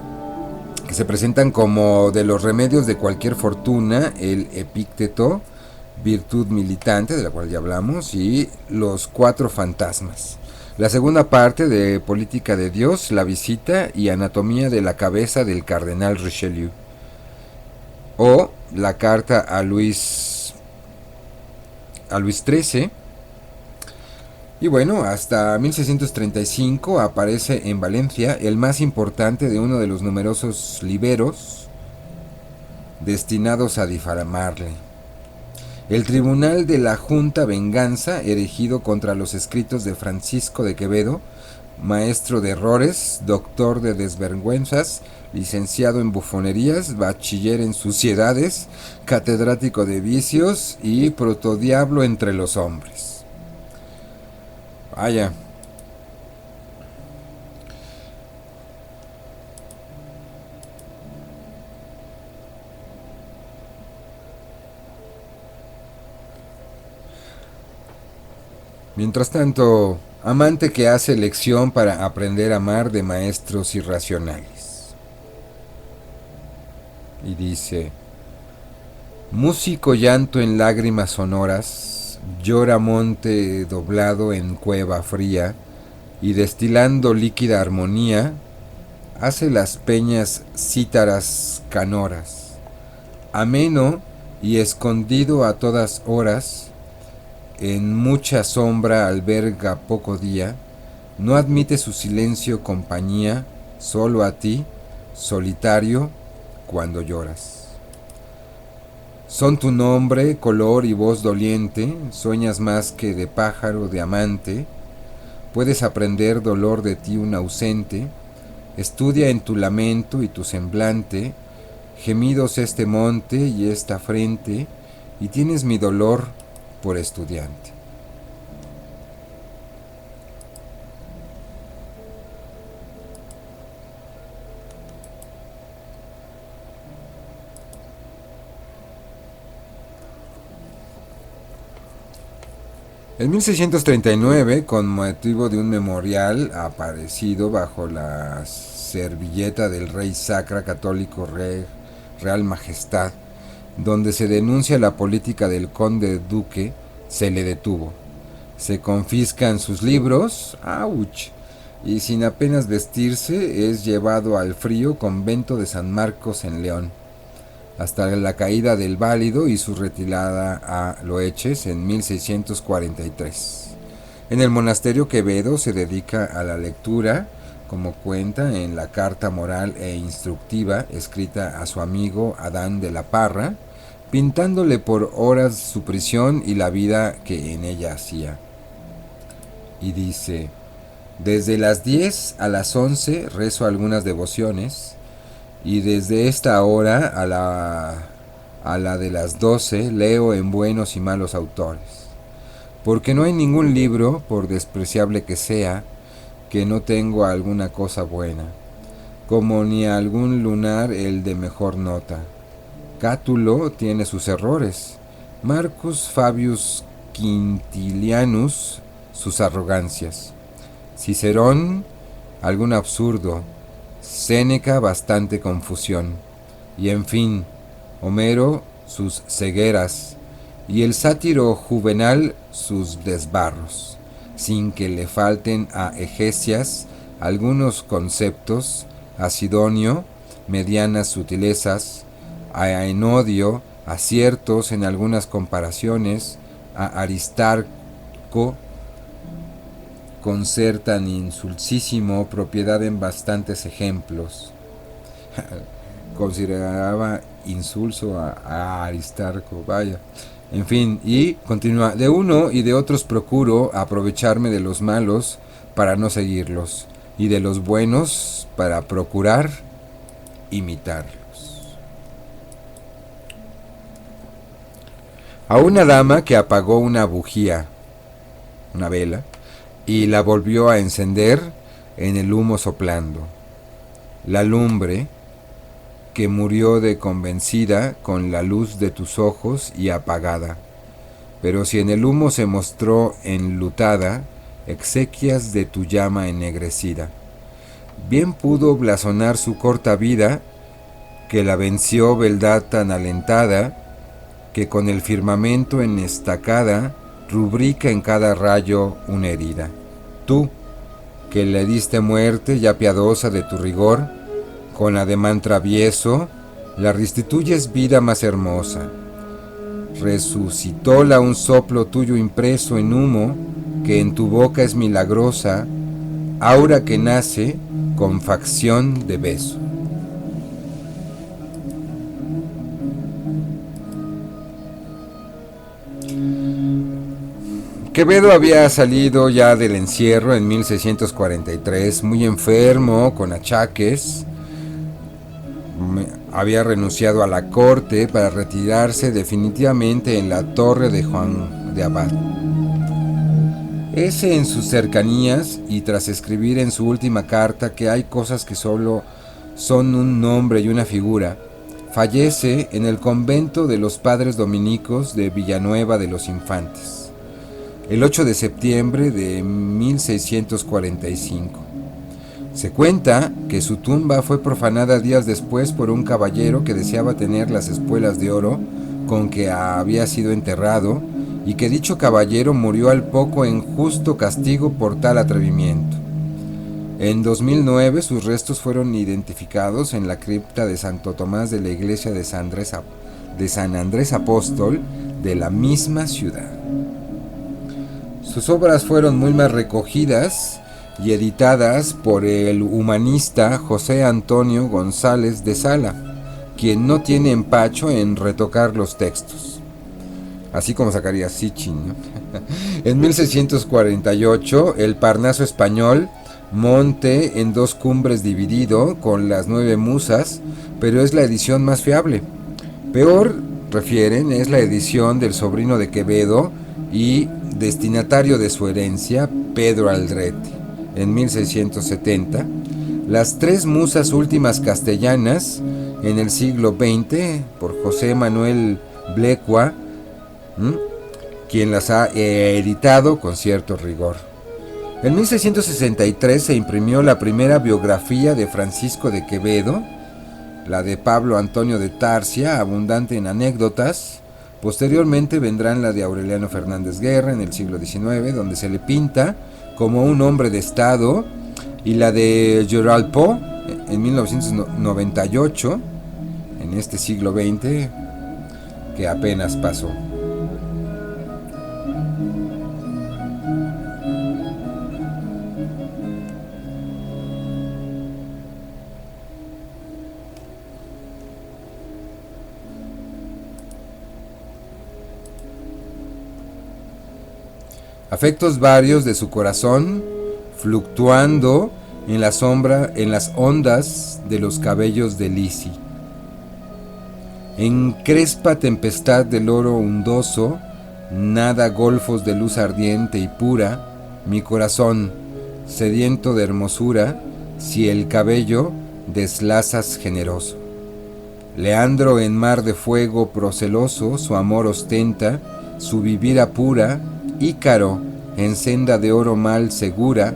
que se presentan como de los remedios de cualquier fortuna, el Epícteto, Virtud militante, de la cual ya hablamos, y Los 4 fantasmas. La segunda parte de Política de Dios, La visita y Anatomía de la cabeza del cardenal Richelieu, o la carta a Luis XIII. Y bueno, hasta 1635 aparece en Valencia el más importante de uno de los numerosos liberos destinados a difamarle. El Tribunal de la Junta Venganza, erigido contra los escritos de Francisco de Quevedo, maestro de errores, doctor de desvergüenzas, licenciado en bufonerías, bachiller en suciedades, catedrático de vicios y protodiablo entre los hombres. Vaya. Mientras tanto, amante que hace lección para aprender a amar de maestros irracionales. Y dice: músico llanto en lágrimas sonoras, llora monte doblado en cueva fría, y destilando líquida armonía, hace las peñas cítaras canoras. Ameno y escondido a todas horas, en mucha sombra alberga poco día, no admite su silencio compañía, solo a ti, solitario, cuando lloras. Son tu nombre, color y voz doliente, sueñas más que de pájaro, de amante, puedes aprender dolor de ti un ausente, estudia en tu lamento y tu semblante, gemidos este monte y esta frente, y tienes mi dolor por estudiante. En 1639, con motivo de un memorial aparecido bajo la servilleta del rey sacra católico Real Majestad, donde se denuncia la política del conde duque, se le detuvo. Se confiscan sus libros, ¡auch!, y sin apenas vestirse es llevado al frío convento de San Marcos en León, hasta la caída del Válido y su retirada a Loeches en 1643. En el monasterio Quevedo se dedica a la lectura, como cuenta en la carta moral e instructiva escrita a su amigo Adán de la Parra, pintándole por horas su prisión y la vida que en ella hacía. Y dice: desde las 10 a las 11 rezo algunas devociones, y desde esta hora a la de las 12 leo en buenos y malos autores, porque no hay ningún libro, por despreciable que sea, que no tengo alguna cosa buena, como ni algún lunar el de mejor nota. Cátulo tiene sus errores, Marcus Fabius Quintilianus sus arrogancias, Cicerón algún absurdo, Séneca bastante confusión, y en fin, Homero sus cegueras, y el sátiro Juvenal sus desbarros, sin que le falten a Hegesias algunos conceptos, a Sidonio medianas sutilezas, a Enodio aciertos en algunas comparaciones, a Aristarco con ser tan insulsísimo propiedad en bastantes ejemplos. Consideraba insulso a Aristarco, vaya. En fin, y continúa: de uno y de otros procuro aprovecharme de los malos para no seguirlos, y de los buenos para procurar imitarlos. A una dama que apagó una bujía, una vela, y la volvió a encender en el humo soplando. La lumbre, que murió de convencida con la luz de tus ojos y apagada. Pero si en el humo se mostró enlutada, exequias de tu llama ennegrecida. Bien pudo blasonar su corta vida, que la venció beldad tan alentada, que con el firmamento en estacada rubrica en cada rayo una herida. Tú, que le diste muerte ya piadosa de tu rigor, con ademán travieso, la restituyes vida más hermosa. Resucitóla un soplo tuyo impreso en humo, que en tu boca es milagrosa, aura que nace con facción de beso. Quevedo había salido ya del encierro en 1643, muy enfermo, con achaques. Había renunciado a la corte para retirarse definitivamente en la torre de Juan de Abad. Ese en sus cercanías, y tras escribir en su última carta que hay cosas que solo son un nombre y una figura, fallece en el convento de los padres dominicos de Villanueva de los Infantes, el 8 de septiembre de 1645. Se cuenta que su tumba fue profanada días después por un caballero que deseaba tener las espuelas de oro con que había sido enterrado, y que dicho caballero murió al poco en justo castigo por tal atrevimiento. En 2009 sus restos fueron identificados en la cripta de Santo Tomás de la iglesia de San Andrés Apóstol de la misma ciudad. Sus obras fueron muy mal recogidas y editadas por el humanista José Antonio González de Sala, quien no tiene empacho en retocar los textos. Así como sacaría Sitchin, ¿no? En 1648, el Parnaso español, monte en 2 cumbres dividido con las 9 musas, pero es la edición más fiable. Peor, refieren, es la edición del sobrino de Quevedo y destinatario de su herencia, Pedro Aldrete, en 1670. Las 3 musas últimas castellanas en el siglo XX, por José Manuel Blecua, quien las ha editado con cierto rigor. En 1663 se imprimió la primera biografía de Francisco de Quevedo, la de Pablo Antonio de Tarsia, abundante en anécdotas. Posteriormente vendrán la de Aureliano Fernández Guerra en el siglo XIX, donde se le pinta como un hombre de Estado, y la de Gerald Poe en 1998, en este siglo XX, que apenas pasó. Afectos varios de su corazón, fluctuando en la sombra, en las ondas de los cabellos de Lisi. En crespa tempestad del oro undoso, nada golfos de luz ardiente y pura, mi corazón, sediento de hermosura, si el cabello deslazas generoso. Leandro en mar de fuego proceloso, su amor ostenta, su vivir apura. Ícaro, en senda de oro mal segura,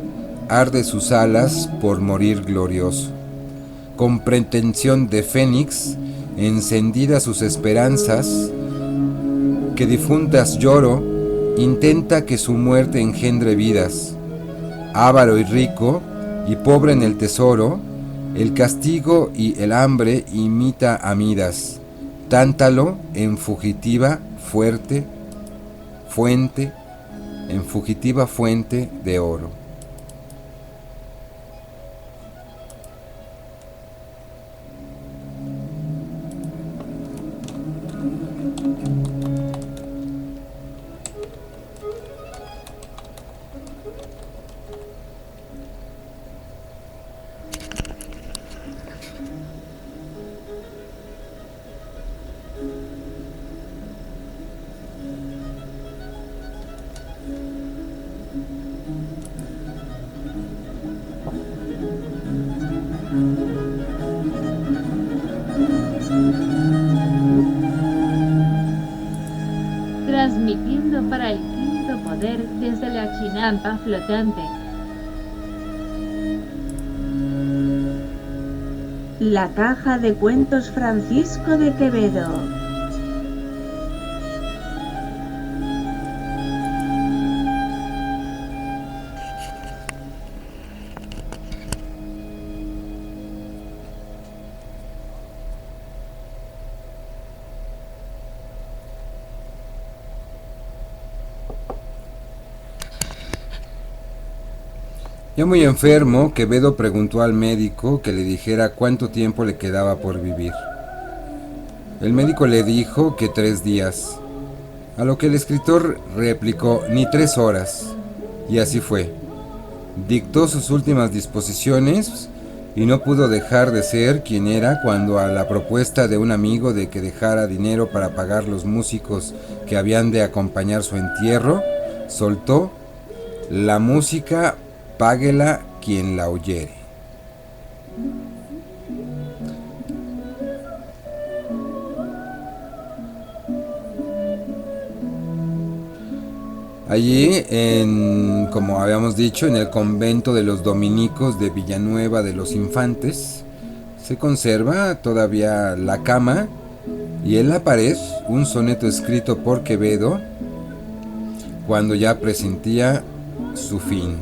arde sus alas por morir glorioso. Con pretensión de fénix, encendidas sus esperanzas, que difuntas lloro, intenta que su muerte engendre vidas. Avaro y rico, y pobre en el tesoro, el castigo y el hambre imita a Midas. Tántalo en fugitiva fuente de oro. Transmitiendo para el quinto poder desde la chinampa flotante. La caja de cuentos Francisco de Quevedo. Ya muy enfermo, Quevedo preguntó al médico que le dijera cuánto tiempo le quedaba por vivir. El médico le dijo que 3 días, a lo que el escritor replicó ni 3 horas, y así fue. Dictó sus últimas disposiciones y no pudo dejar de ser quien era cuando a la propuesta de un amigo de que dejara dinero para pagar los músicos que habían de acompañar su entierro, soltó: la música páguela quien la oyere. Allí, como habíamos dicho, en el convento de los dominicos de Villanueva de los Infantes, se conserva todavía la cama y en la pared un soneto escrito por Quevedo cuando ya presentía su fin.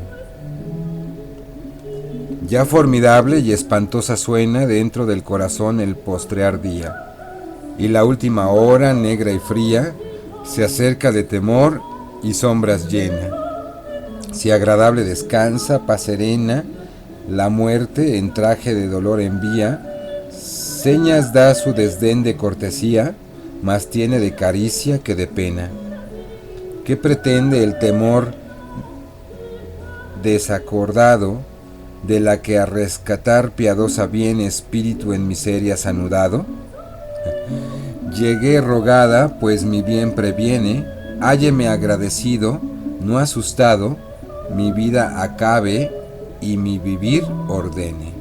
Ya formidable y espantosa suena dentro del corazón el postrear día, y la última hora negra y fría se acerca de temor y sombras llena. Si agradable descansa, paz serena, la muerte en traje de dolor envía, señas da su desdén de cortesía, más tiene de caricia que de pena. ¿Qué pretende el temor desacordado, de la que a rescatar piadosa viene espíritu en miserias anudado? Llegué rogada, pues mi bien previene, hálleme agradecido, no asustado, mi vida acabe y mi vivir ordene.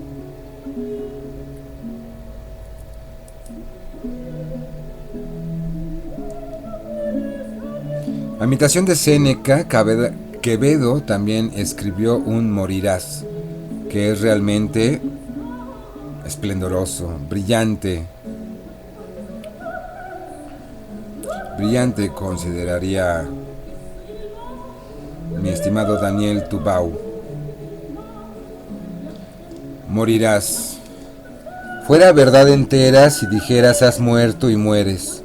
A imitación de Séneca, Quevedo también escribió un Morirás, que es realmente esplendoroso, brillante. Brillante consideraría mi estimado Daniel Tubau. Morirás. Fuera verdad entera si dijeras has muerto y mueres.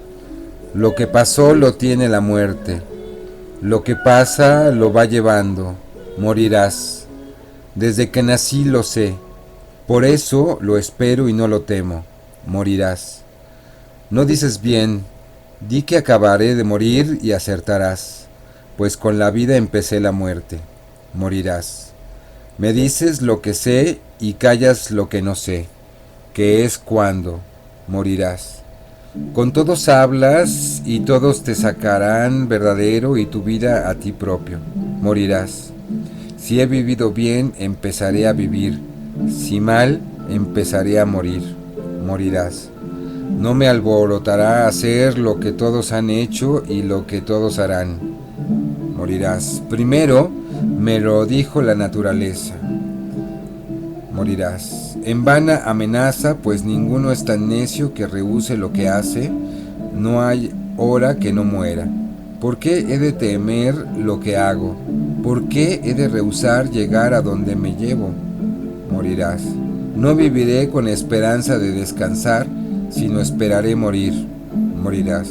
Lo que pasó lo tiene la muerte. Lo que pasa lo va llevando. Morirás. Desde que nací lo sé. Por eso lo espero y no lo temo. Morirás. No dices bien. Di que acabaré de morir y acertarás, pues con la vida empecé la muerte. Morirás. Me dices lo que sé y callas lo que no sé, que es cuando. Morirás. Con todos hablas y todos te sacarán verdadero y tu vida a ti propio. Morirás. Si he vivido bien, empezaré a vivir. Si mal, empezaré a morir. Morirás. No me alborotará hacer lo que todos han hecho y lo que todos harán. Morirás. Primero me lo dijo la naturaleza. Morirás. En vana amenaza, pues ninguno es tan necio que rehúse lo que hace. No hay hora que no muera. ¿Por qué he de temer lo que hago? ¿Por qué he de rehusar llegar a donde me llevo? Morirás. No viviré con esperanza de descansar, sino esperaré morir. Morirás.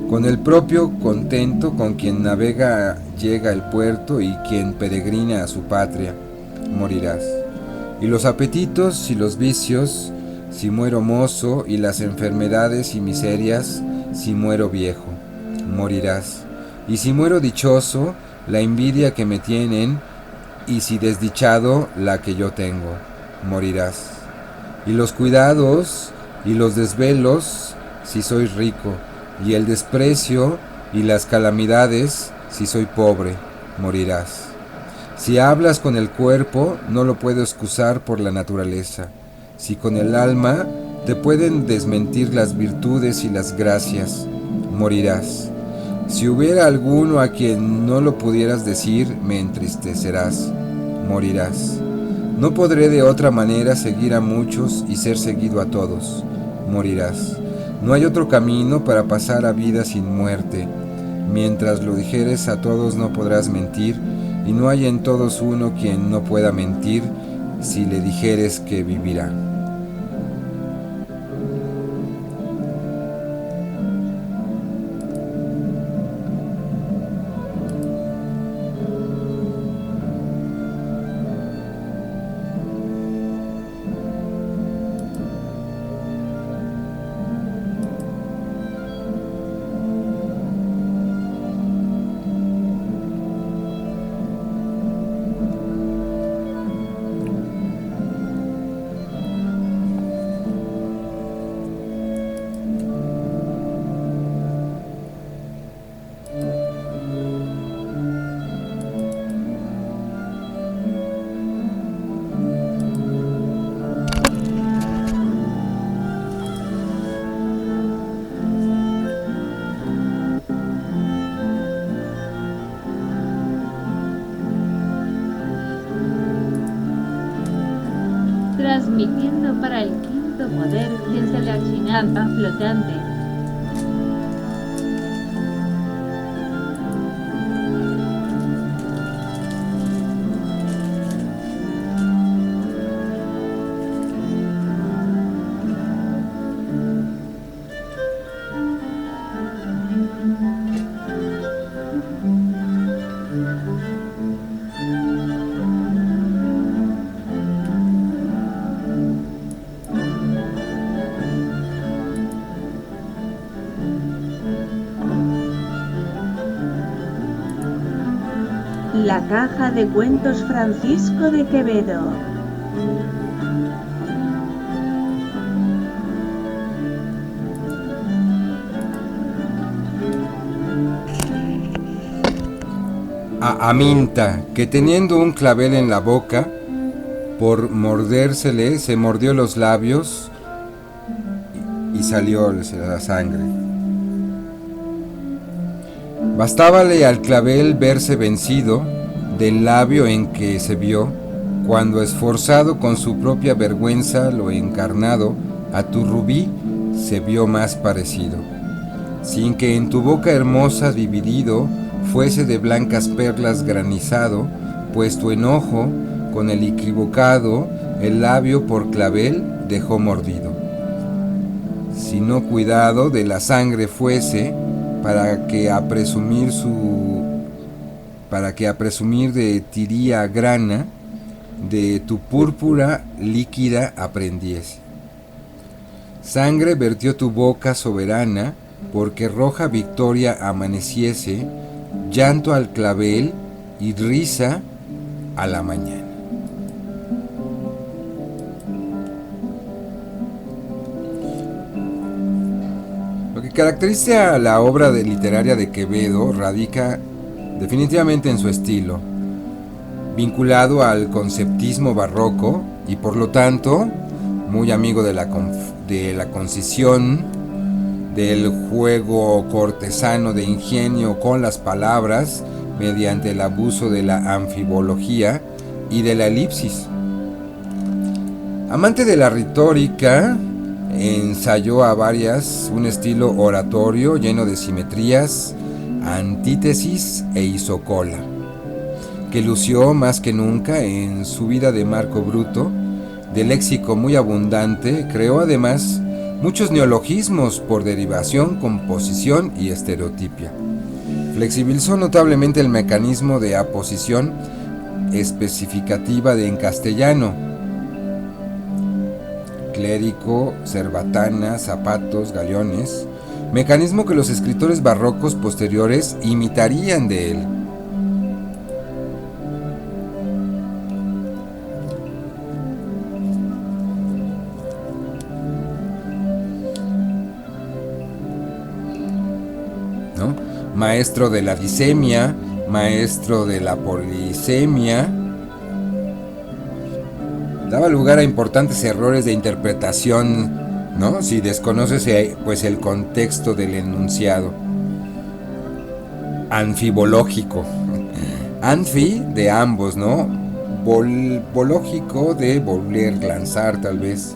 Con el propio contento con quien navega llega al puerto y quien peregrina a su patria. Morirás. Y los apetitos y los vicios, si muero mozo, y las enfermedades y miserias, si muero viejo. Morirás. Y si muero dichoso, la envidia que me tienen, y si desdichado, la que yo tengo. Morirás. Y los cuidados y los desvelos, si soy rico, y el desprecio y las calamidades, si soy pobre. Morirás. Si hablas con el cuerpo, no lo puedo excusar por la naturaleza. Si con el alma, te pueden desmentir las virtudes y las gracias. Morirás. Si hubiera alguno a quien no lo pudieras decir, me entristecerás. Morirás. No podré de otra manera seguir a muchos y ser seguido a todos. Morirás. No hay otro camino para pasar a vida sin muerte. Mientras lo dijeres a todos no podrás mentir, y no hay en todos uno quien no pueda mentir si le dijeres que vivirá. Transmitiendo para el quinto poder desde la chinampa flotante. La caja de cuentos Francisco de Quevedo. A Aminta, que teniendo un clavel en la boca, por mordérsele, se mordió los labios y salió la sangre. Bastábale al clavel verse vencido del labio en que se vio, cuando esforzado con su propia vergüenza lo encarnado, a tu rubí se vio más parecido. Sin que en tu boca hermosa dividido fuese de blancas perlas granizado, pues tu enojo con el equivocado el labio por clavel dejó mordido. Si no cuidado de la sangre fuese, para que a presumir de tiría grana, de tu púrpura líquida aprendiese. Sangre vertió tu boca soberana, porque roja victoria amaneciese, llanto al clavel y risa a la mañana. Lo que caracteriza a la obra literaria de Quevedo radica definitivamente en su estilo, vinculado al conceptismo barroco y por lo tanto muy amigo de la concisión, del juego cortesano de ingenio con las palabras mediante el abuso de la anfibología y de la elipsis. Amante de la retórica, ensayó a varias un estilo oratorio lleno de simetrías, antítesis e isocola, que lució más que nunca en su vida de Marco Bruto. De léxico muy abundante, creó además muchos neologismos por derivación, composición y estereotipia. Flexibilizó notablemente el mecanismo de aposición especificativa en castellano: clérigo, cerbatana, zapatos, galeones, mecanismo que los escritores barrocos posteriores imitarían de él. ¿No? Maestro de la disemia, maestro de la polisemia, daba lugar a importantes errores de interpretación, ¿no? Si desconoces pues el contexto del enunciado. Anfibológico. Anfi de ambos, ¿no? Bológico de volver, lanzar tal vez.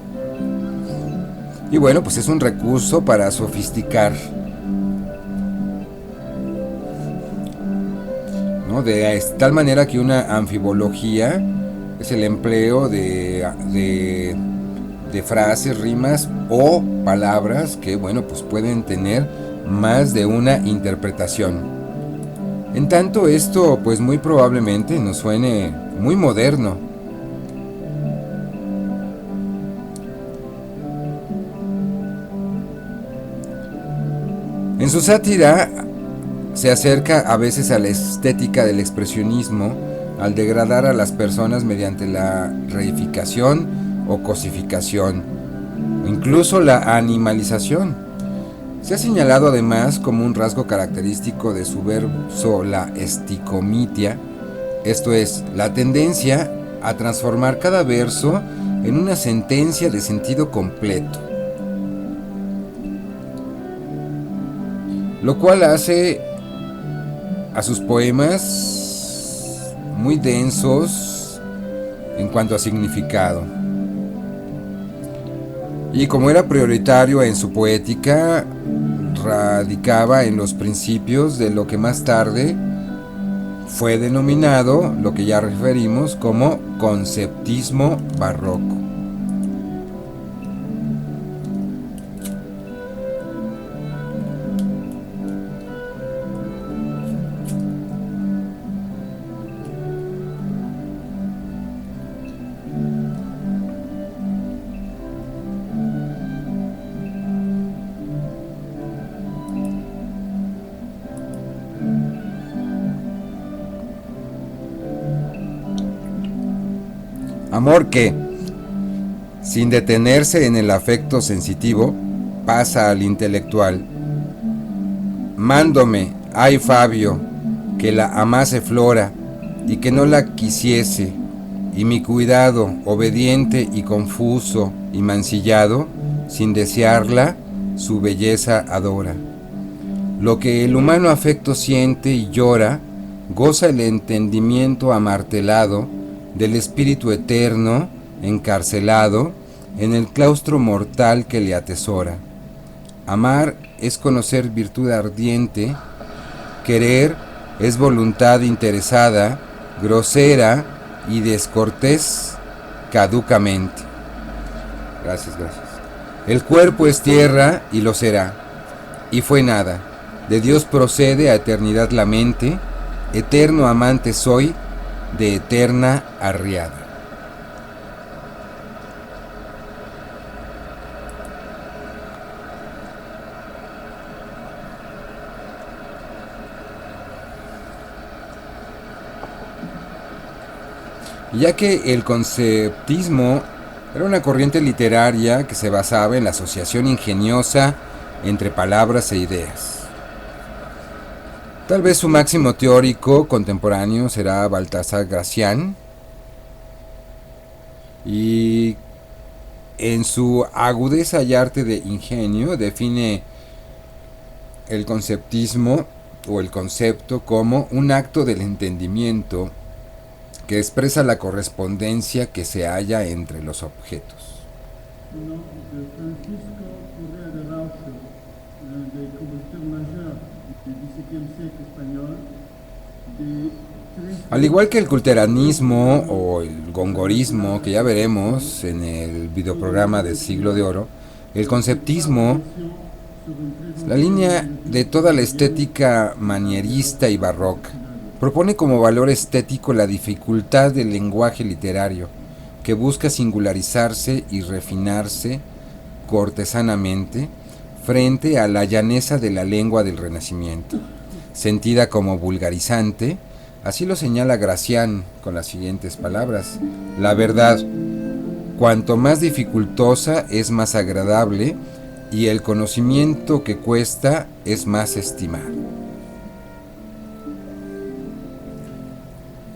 Y bueno, pues es un recurso para sofisticar, ¿no? De tal manera que una anfibología es el empleo de frases, rimas o palabras que, bueno, pues pueden tener más de una interpretación. En tanto, esto pues muy probablemente nos suene muy moderno. En su sátira se acerca a veces a la estética del expresionismo, al degradar a las personas mediante la reificación o cosificación, o incluso la animalización. Se ha señalado además como un rasgo característico de su verso la esticomitia, esto es, la tendencia a transformar cada verso en una sentencia de sentido completo, lo cual hace a sus poemas muy densos en cuanto a significado. Y como era prioritario en su poética, radicaba en los principios de lo que más tarde fue denominado, lo que ya referimos, como conceptismo barroco. Amor que, sin detenerse en el afecto sensitivo, pasa al intelectual. Mándome, ay Fabio, que la amase Flora y que no la quisiese, y mi cuidado, obediente y confuso y mancillado, sin desearla, su belleza adora. Lo que el humano afecto siente y llora, goza el entendimiento amartelado del espíritu eterno, encarcelado en el claustro mortal que le atesora. Amar es conocer virtud ardiente, querer es voluntad interesada, grosera y descortés caducamente. Gracias. El cuerpo es tierra y lo será, y fue nada. De Dios procede a eternidad la mente, eterno amante soy, de eterna arriada. Ya que el conceptismo era una corriente literaria que se basaba en la asociación ingeniosa entre palabras e ideas. Tal vez su máximo teórico contemporáneo será Baltasar Gracián, y en su agudeza y arte de ingenio define el conceptismo o el concepto como un acto del entendimiento que expresa la correspondencia que se halla entre los objetos. De Francisco Correa de Raucho, de compositor mayor del XVII siglo español, Al igual que el culteranismo o el gongorismo, que ya veremos en el videoprograma del Siglo de Oro, el conceptismo, la línea de toda la estética manierista y barroca, propone como valor estético la dificultad del lenguaje literario, que busca singularizarse y refinarse cortesanamente frente a la llaneza de la lengua del Renacimiento, sentida como vulgarizante. Así lo señala Gracián con las siguientes palabras: la verdad, cuanto más dificultosa, es más agradable, y el conocimiento que cuesta es más estimado.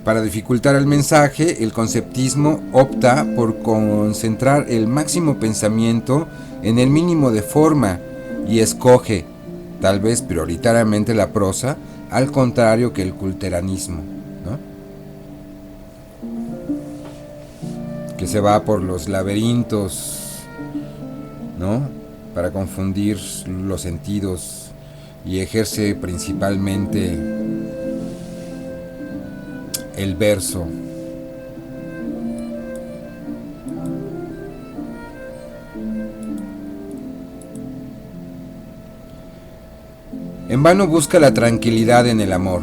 Para dificultar el mensaje, el conceptismo opta por concentrar el máximo pensamiento en el mínimo de forma y escoge, tal vez prioritariamente, la prosa, al contrario que el culteranismo, ¿no?, que se va por los laberintos, ¿no?, para confundir los sentidos, y ejerce principalmente el verso. En vano busca la tranquilidad en el amor.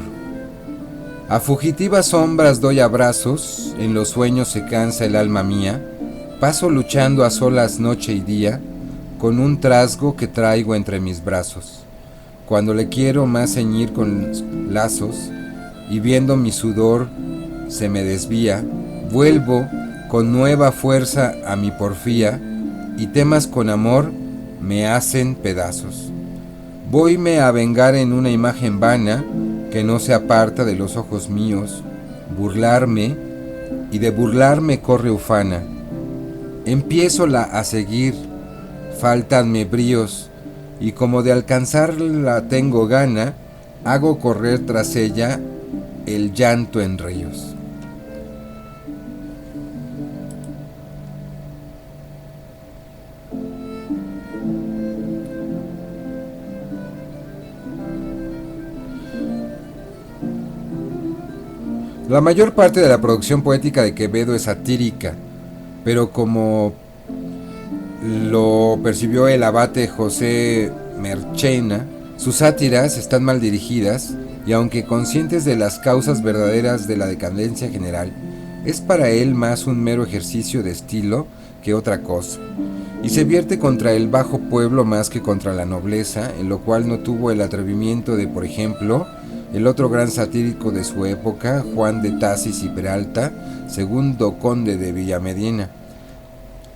A fugitivas sombras doy abrazos, en los sueños se cansa el alma mía, paso luchando a solas noche y día, con un trasgo que traigo entre mis brazos. Cuando le quiero más ceñir con lazos, y viendo mi sudor se me desvía, vuelvo con nueva fuerza a mi porfía, y temas con amor me hacen pedazos. Voyme a vengar en una imagen vana que no se aparta de los ojos míos, burlarme, y de burlarme corre ufana. Empiézola a seguir, faltanme bríos, y como de alcanzarla tengo gana, hago correr tras ella el llanto en ríos. La mayor parte de la producción poética de Quevedo es satírica, pero como lo percibió el abate José Marchena, sus sátiras están mal dirigidas, y aunque conscientes de las causas verdaderas de la decadencia general, es para él más un mero ejercicio de estilo que otra cosa, y se vierte contra el bajo pueblo más que contra la nobleza, en lo cual no tuvo el atrevimiento de, por ejemplo, el otro gran satírico de su época, Juan de Tasis y Peralta, segundo conde de Villamedina.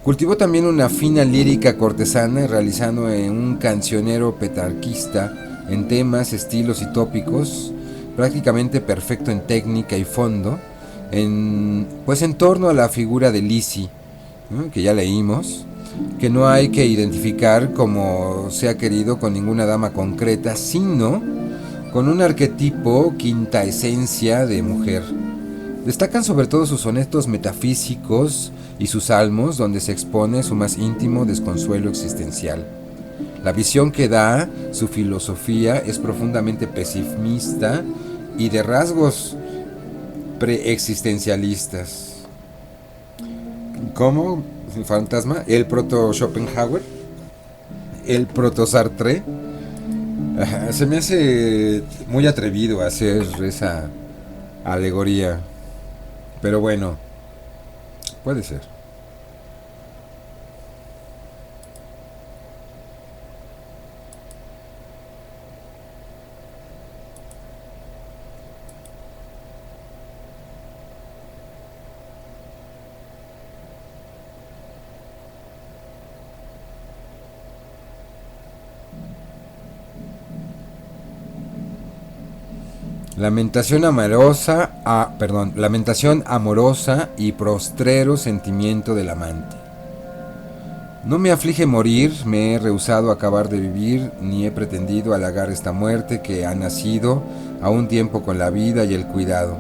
Cultivó también una fina lírica cortesana, realizando un cancionero petrarquista en temas, estilos y tópicos, prácticamente perfecto en técnica y fondo, en torno a la figura de Lisi, ¿no?, que ya leímos, que no hay que identificar como se ha querido con ninguna dama concreta, sino con un arquetipo quinta esencia de mujer. Destacan sobre todo sus sonetos metafísicos y sus salmos, donde se expone su más íntimo desconsuelo existencial. La visión que da su filosofía es profundamente pesimista y de rasgos preexistencialistas. ¿Cómo? Fantasma, el proto-Schopenhauer, el proto-Sartre. Se me hace muy atrevido hacer esa alegoría, pero bueno, puede ser. Lamentación amorosa y prostrero sentimiento del amante. No me aflige morir, me he rehusado a acabar de vivir, ni he pretendido halagar esta muerte que ha nacido a un tiempo con la vida y el cuidado.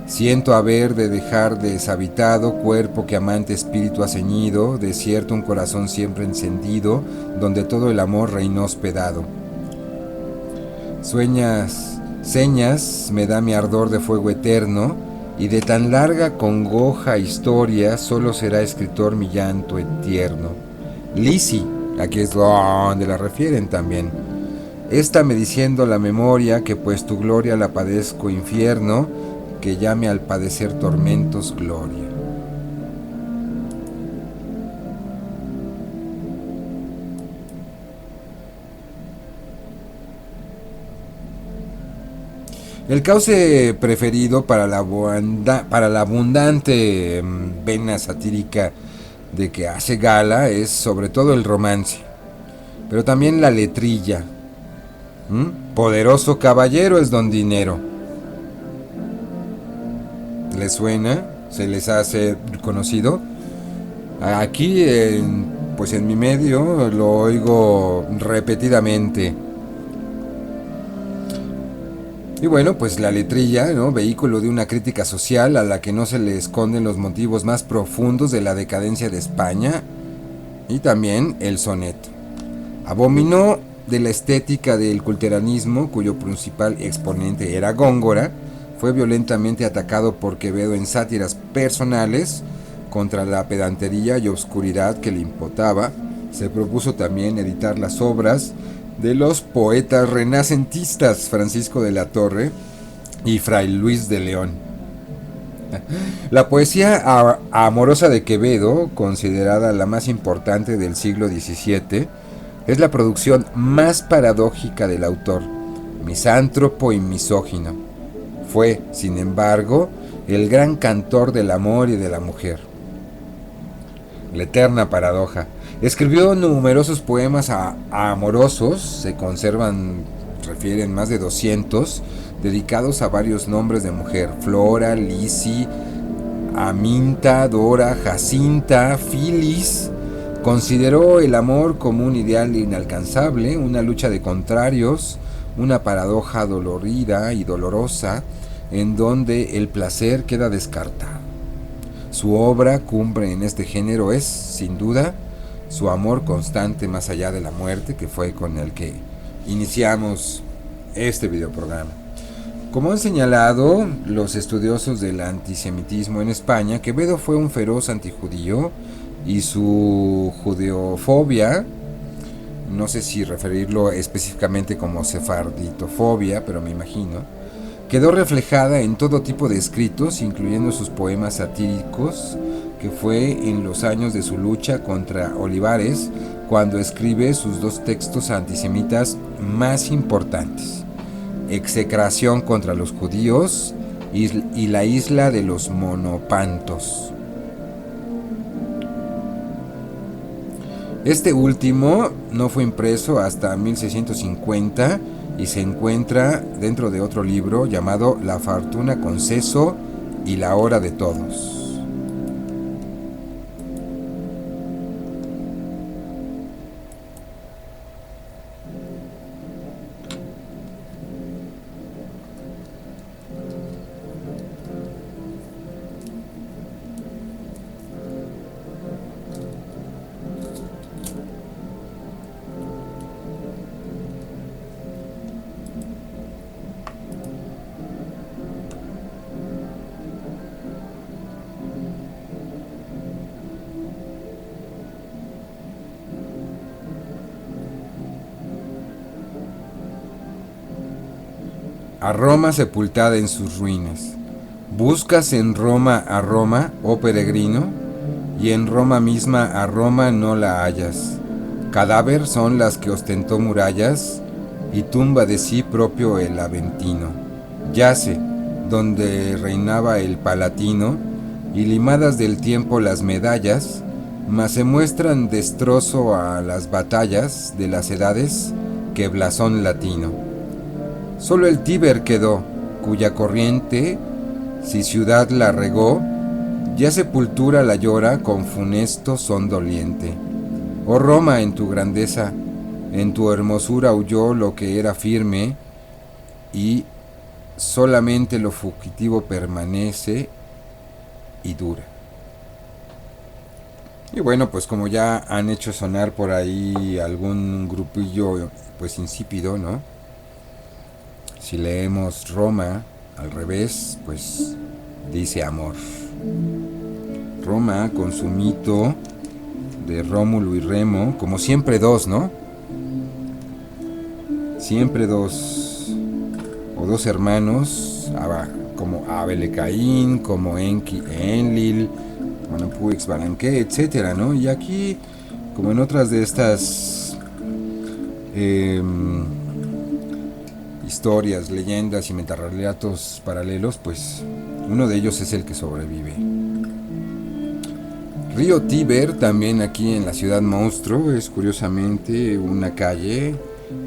Siento haber de dejar deshabitado cuerpo que amante espíritu ha ceñido, desierto un corazón siempre encendido, donde todo el amor reinó hospedado. Señas me da mi ardor de fuego eterno, y de tan larga congoja historia solo será escritor mi llanto eterno. Lisi, aquí es donde la refieren también. Esta me diciendo la memoria que pues tu gloria la padezco infierno, que llame al padecer tormentos gloria. El cauce preferido para la abundante vena satírica de que hace gala es sobre todo el romance, pero también la letrilla. Poderoso caballero es don Dinero. ¿Les suena? ¿Se les hace conocido? Aquí, en mi medio, lo oigo repetidamente. Y bueno, pues la letrilla, ¿no?, vehículo de una crítica social a la que no se le esconden los motivos más profundos de la decadencia de España, y también el soneto. Abominó de la estética del culteranismo, cuyo principal exponente era Góngora. Fue violentamente atacado por Quevedo en sátiras personales contra la pedantería y obscuridad que le imputaba. Se propuso también editar las obras de los poetas renacentistas Francisco de la Torre y Fray Luis de León. La poesía amorosa de Quevedo, considerada la más importante del siglo XVII, es la producción más paradójica del autor, misántropo y misógino. Fue, sin embargo, el gran cantor del amor y de la mujer. La eterna paradoja. Escribió numerosos poemas amorosos, se conservan, refieren, más de 200, dedicados a varios nombres de mujer: Flora, Lisi, Aminta, Dora, Jacinta, Filis. Consideró el amor como un ideal inalcanzable, una lucha de contrarios, una paradoja dolorida y dolorosa, en donde el placer queda descartado. Su obra cumbre en este género es, sin duda, su amor constante más allá de la muerte, que fue con el que iniciamos este videoprograma. Como han señalado los estudiosos del antisemitismo en España, Quevedo fue un feroz antijudío y su judeofobia, no sé si referirlo específicamente como sefarditofobia, pero me imagino, quedó reflejada en todo tipo de escritos, incluyendo sus poemas satíricos, que fue en los años de su lucha contra Olivares cuando escribe sus dos textos antisemitas más importantes, execración contra los judíos y la isla de los monopantos. Este último no fue impreso hasta 1650 y se encuentra dentro de otro libro llamado La fortuna con Ceso y la hora de todos. A Roma sepultada en sus ruinas. Buscas en Roma a Roma, oh peregrino, y en Roma misma a Roma no la hallas. Cadáver son las que ostentó murallas, y tumba de sí propio el Aventino. Yace, donde reinaba el Palatino, y limadas del tiempo las medallas, mas se muestran destrozo a las batallas de las edades que blasón latino. Solo el Tíber quedó, cuya corriente, si ciudad la regó, ya sepultura la llora con funesto son doliente. Oh Roma, en tu grandeza, en tu hermosura huyó lo que era firme, y solamente lo fugitivo permanece y dura. Y bueno, pues como ya han hecho sonar por ahí algún grupillo pues insípido, ¿no? Si leemos Roma al revés, pues dice amor. Roma con su mito de Rómulo y Remo, como siempre dos, ¿no? Siempre dos, o dos hermanos, como Abel y Caín, como Enki e Enlil, Manapuix, Balanqué, etcétera, ¿no? Y aquí, como en otras de estas historias, leyendas y metarrelatos paralelos, pues uno de ellos es el que sobrevive. Río Tíber, también aquí en la ciudad monstruo, es curiosamente una calle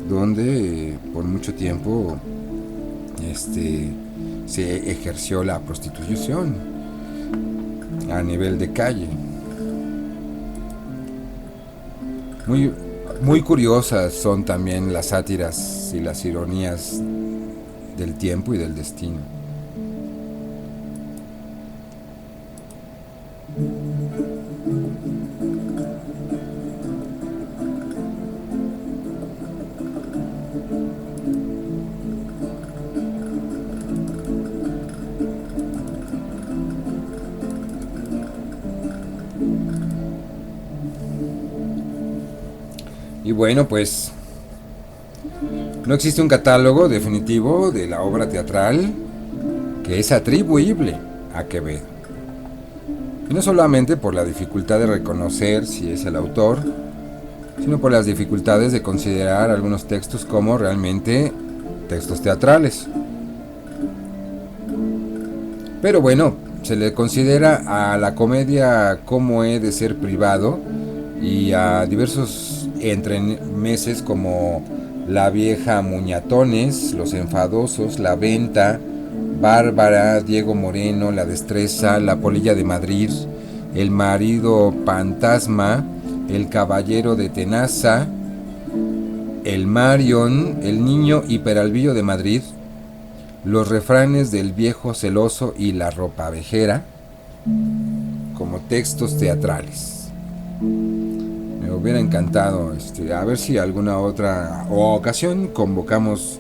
donde por mucho tiempo se ejerció la prostitución a nivel de calle. Muy curiosas son también las sátiras y las ironías del tiempo y del destino. Y bueno, pues no existe un catálogo definitivo de la obra teatral que es atribuible a Quevedo. Y no solamente por la dificultad de reconocer si es el autor, sino por las dificultades de considerar algunos textos como realmente textos teatrales. Pero bueno, se le considera a la comedia como he de ser privado y a diversos entremeses como La vieja Muñatones, Los enfadosos, La venta, Bárbara, Diego Moreno, La destreza, La polilla de Madrid, El marido fantasma, El caballero de Tenaza, El Marion, El niño hiperalbillo de Madrid, Los refranes del viejo celoso y La ropavejera, como textos teatrales. Me hubiera encantado a ver si alguna otra ocasión convocamos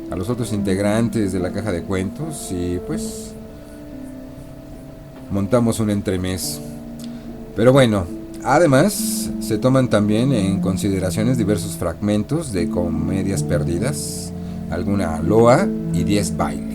a los otros integrantes de la caja de cuentos y pues montamos un entremés. Pero bueno, además se toman también en consideraciones diversos fragmentos de comedias perdidas, alguna loa y 10 bailes.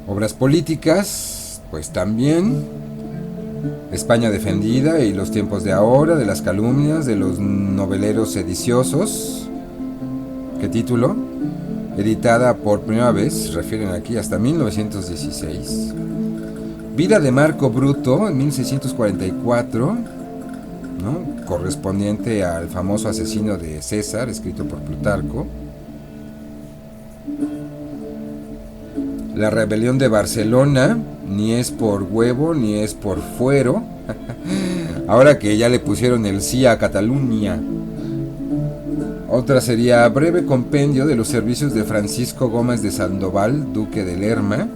Obras políticas, pues también España defendida y los tiempos de ahora, de las calumnias, de los noveleros sediciosos. ¿Qué título? Editada por primera vez, refieren aquí, hasta 1916. Vida de Marco Bruto en 1644, ¿no? Correspondiente al famoso asesino de César, escrito por Plutarco. La rebelión de Barcelona, ni es por huevo ni es por fuero. Ahora que ya le pusieron el sí a Cataluña. Otra sería Breve compendio de los servicios de Francisco Gómez de Sandoval, duque de Lerma.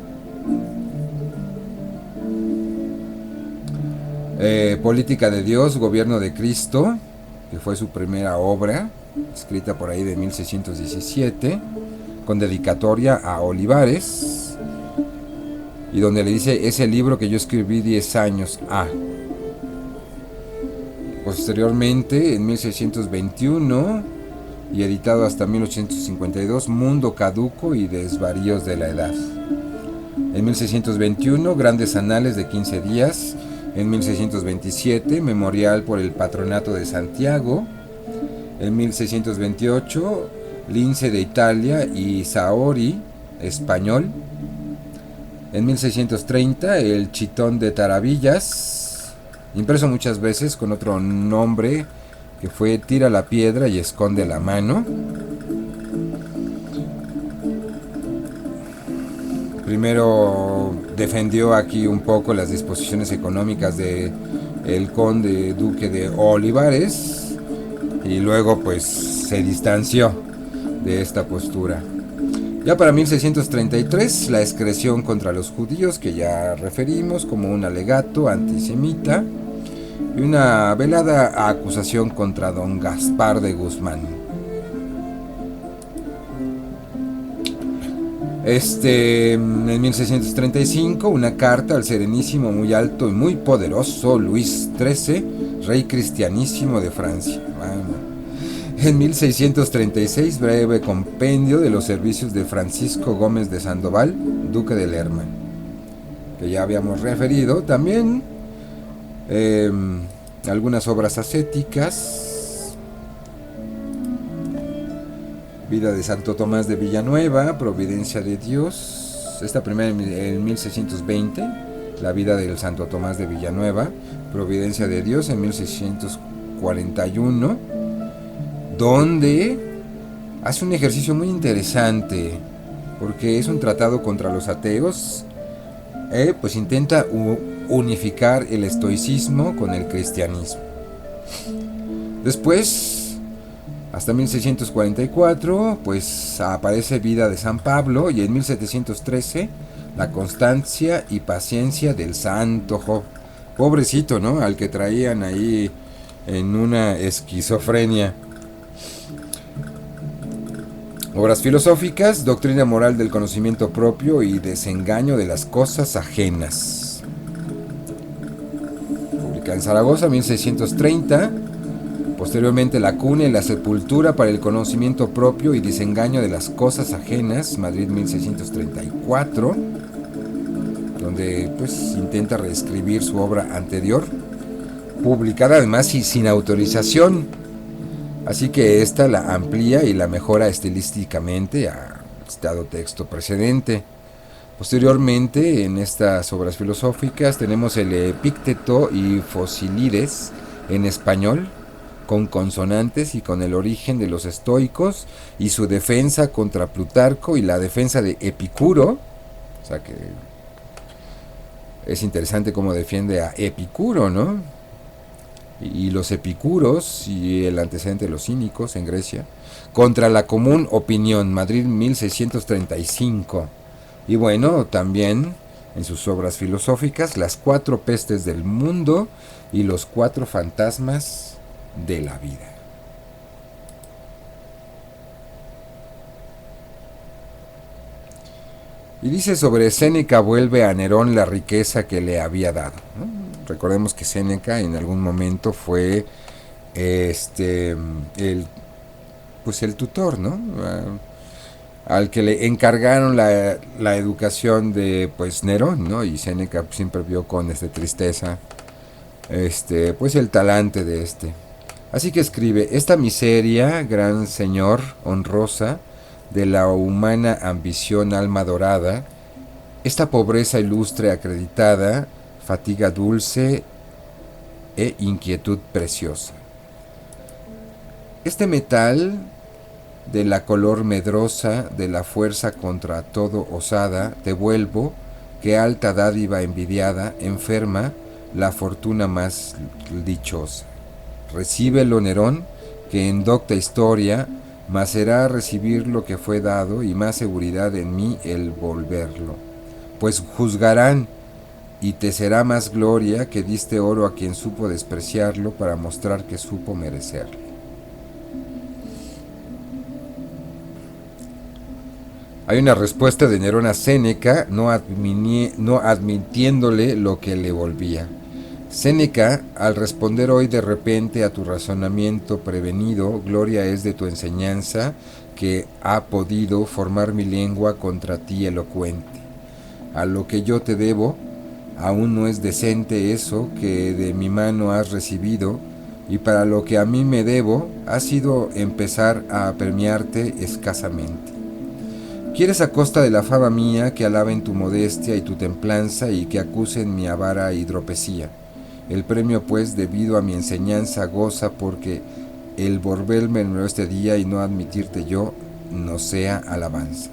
Política de Dios, Gobierno de Cristo, que fue su primera obra, escrita por ahí de 1617, con dedicatoria a Olivares, y donde le dice, es el libro que yo escribí 10 años a. Posteriormente, en 1621, y editado hasta 1852, Mundo caduco y desvaríos de la edad. En 1621, Grandes anales de 15 días. En 1627, Memorial por el Patronato de Santiago. En 1628, Lince de Italia y Saori, español. En 1630, El Chitón de Tarabillas, impreso muchas veces con otro nombre, que fue Tira la piedra y esconde la mano. Primero defendió aquí un poco las disposiciones económicas de el conde duque de Olivares, y luego pues se distanció de esta postura. Ya para 1633, la excreción contra los judíos, que ya referimos como un alegato antisemita, y una velada acusación contra don Gaspar de Guzmán. En 1635, una carta al serenísimo, muy alto y muy poderoso Luis XIII, rey cristianísimo de Francia. En 1636, breve compendio de los servicios de Francisco Gómez de Sandoval, duque de Lerma, que ya habíamos referido. También algunas obras ascéticas. Vida de Santo Tomás de Villanueva, Providencia de Dios. Esta primera en 1620, la vida del Santo Tomás de Villanueva, Providencia de Dios, en 1641, donde hace un ejercicio muy interesante, porque es un tratado contra los ateos, pues intenta unificar el estoicismo con el cristianismo. Después, hasta 1644, pues aparece Vida de San Pablo, y en 1713, La constancia y paciencia del Santo Job. Pobrecito, ¿no? Al que traían ahí en una esquizofrenia. Obras filosóficas, Doctrina moral del conocimiento propio y Desengaño de las cosas ajenas. Publicada en Zaragoza, 1630. Posteriormente, La cuna y la sepultura para el conocimiento propio y desengaño de las cosas ajenas, Madrid, 1634, donde pues intenta reescribir su obra anterior, publicada además y sin autorización, así que esta la amplía y la mejora estilísticamente al citado texto precedente. Posteriormente, en estas obras filosóficas tenemos el Epícteto y Fosilides en español, con consonantes y con el origen de los estoicos y su defensa contra Plutarco y la defensa de Epicuro. O sea que es interesante cómo defiende a Epicuro, ¿no? Y los epicuros y el antecedente de los cínicos en Grecia. Contra la común opinión, Madrid, 1635. Y bueno, también en sus obras filosóficas, Las cuatro pestes del mundo y Los cuatro fantasmas de la vida. Y dice sobre Séneca: vuelve a Nerón la riqueza que le había dado, ¿no? Recordemos que Séneca en algún momento fue el tutor, ¿no? al que le encargaron la educación de pues Nerón, ¿no? Y Séneca siempre vio con tristeza pues el talante de este. Así que escribe: esta miseria, gran señor, honrosa, de la humana ambición alma dorada, esta pobreza ilustre acreditada, fatiga dulce e inquietud preciosa. Este metal de la color medrosa, de la fuerza contra todo osada, te vuelvo, que alta dádiva envidiada, enferma, la fortuna más dichosa. Recíbelo, Nerón, que en docta historia, mas será recibir lo que fue dado, y más seguridad en mí el volverlo. Pues juzgarán, y te será más gloria que diste oro a quien supo despreciarlo para mostrar que supo merecerlo. Hay una respuesta de Nerón a Séneca, no admitiéndole lo que le volvía. Séneca, al responder hoy de repente a tu razonamiento prevenido, gloria es de tu enseñanza que ha podido formar mi lengua contra ti elocuente. A lo que yo te debo, aún no es decente eso que de mi mano has recibido, y para lo que a mí me debo, ha sido empezar a premiarte escasamente. Quieres a costa de la fama mía que alaben tu modestia y tu templanza y que acusen mi avara hidropesía. El premio, pues, debido a mi enseñanza goza, porque el volverme este día y no admitirte yo no sea alabanza.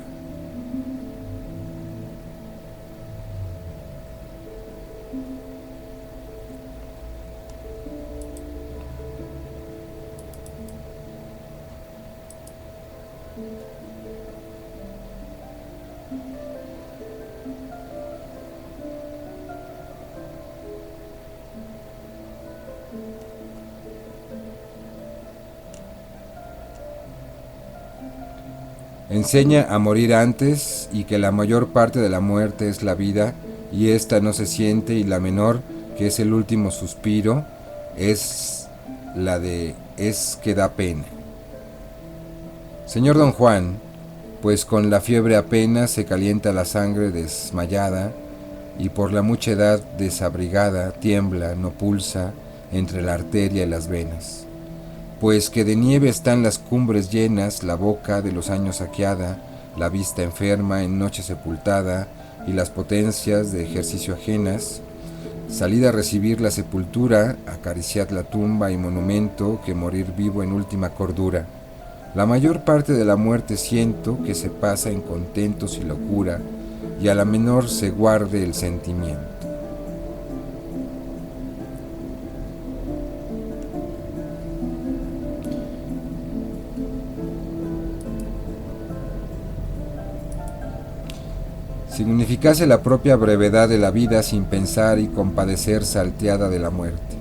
Enseña a morir antes y que la mayor parte de la muerte es la vida y ésta no se siente, y la menor, que es el último suspiro, es que da pena. Señor Don Juan, pues con la fiebre apenas se calienta la sangre desmayada y por la mucha edad desabrigada tiembla, no pulsa, entre la arteria y las venas. Pues que de nieve están las cumbres llenas, la boca de los años saqueada, la vista enferma en noche sepultada, y las potencias de ejercicio ajenas. Salid a recibir la sepultura, acariciad la tumba y monumento, que morir vivo en última cordura. La mayor parte de la muerte siento que se pasa en contentos y locura, y a la menor se guarde el sentimiento. Significase la propia brevedad de la vida sin pensar y compadecer salteada de la muerte.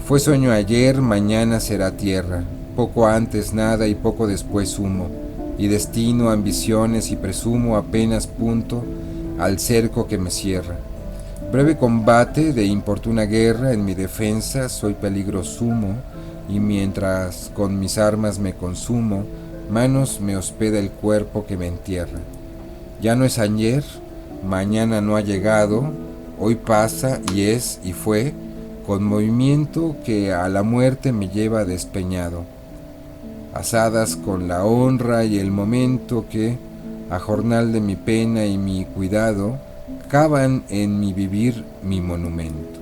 Fue sueño ayer, mañana será tierra, poco antes nada y poco después humo, y destino, ambiciones y presumo apenas punto al cerco que me cierra. Breve combate de importuna guerra, en mi defensa soy peligro sumo, y mientras con mis armas me consumo, manos me hospeda el cuerpo que me entierra. Ya no es ayer, mañana no ha llegado, hoy pasa y es y fue, con movimiento que a la muerte me lleva despeñado. Asadas con la honra y el momento que, a jornal de mi pena y mi cuidado, cavan en mi vivir mi monumento.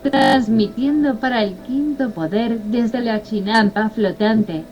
transmitiendo para el quinto poder desde la chinampa flotante.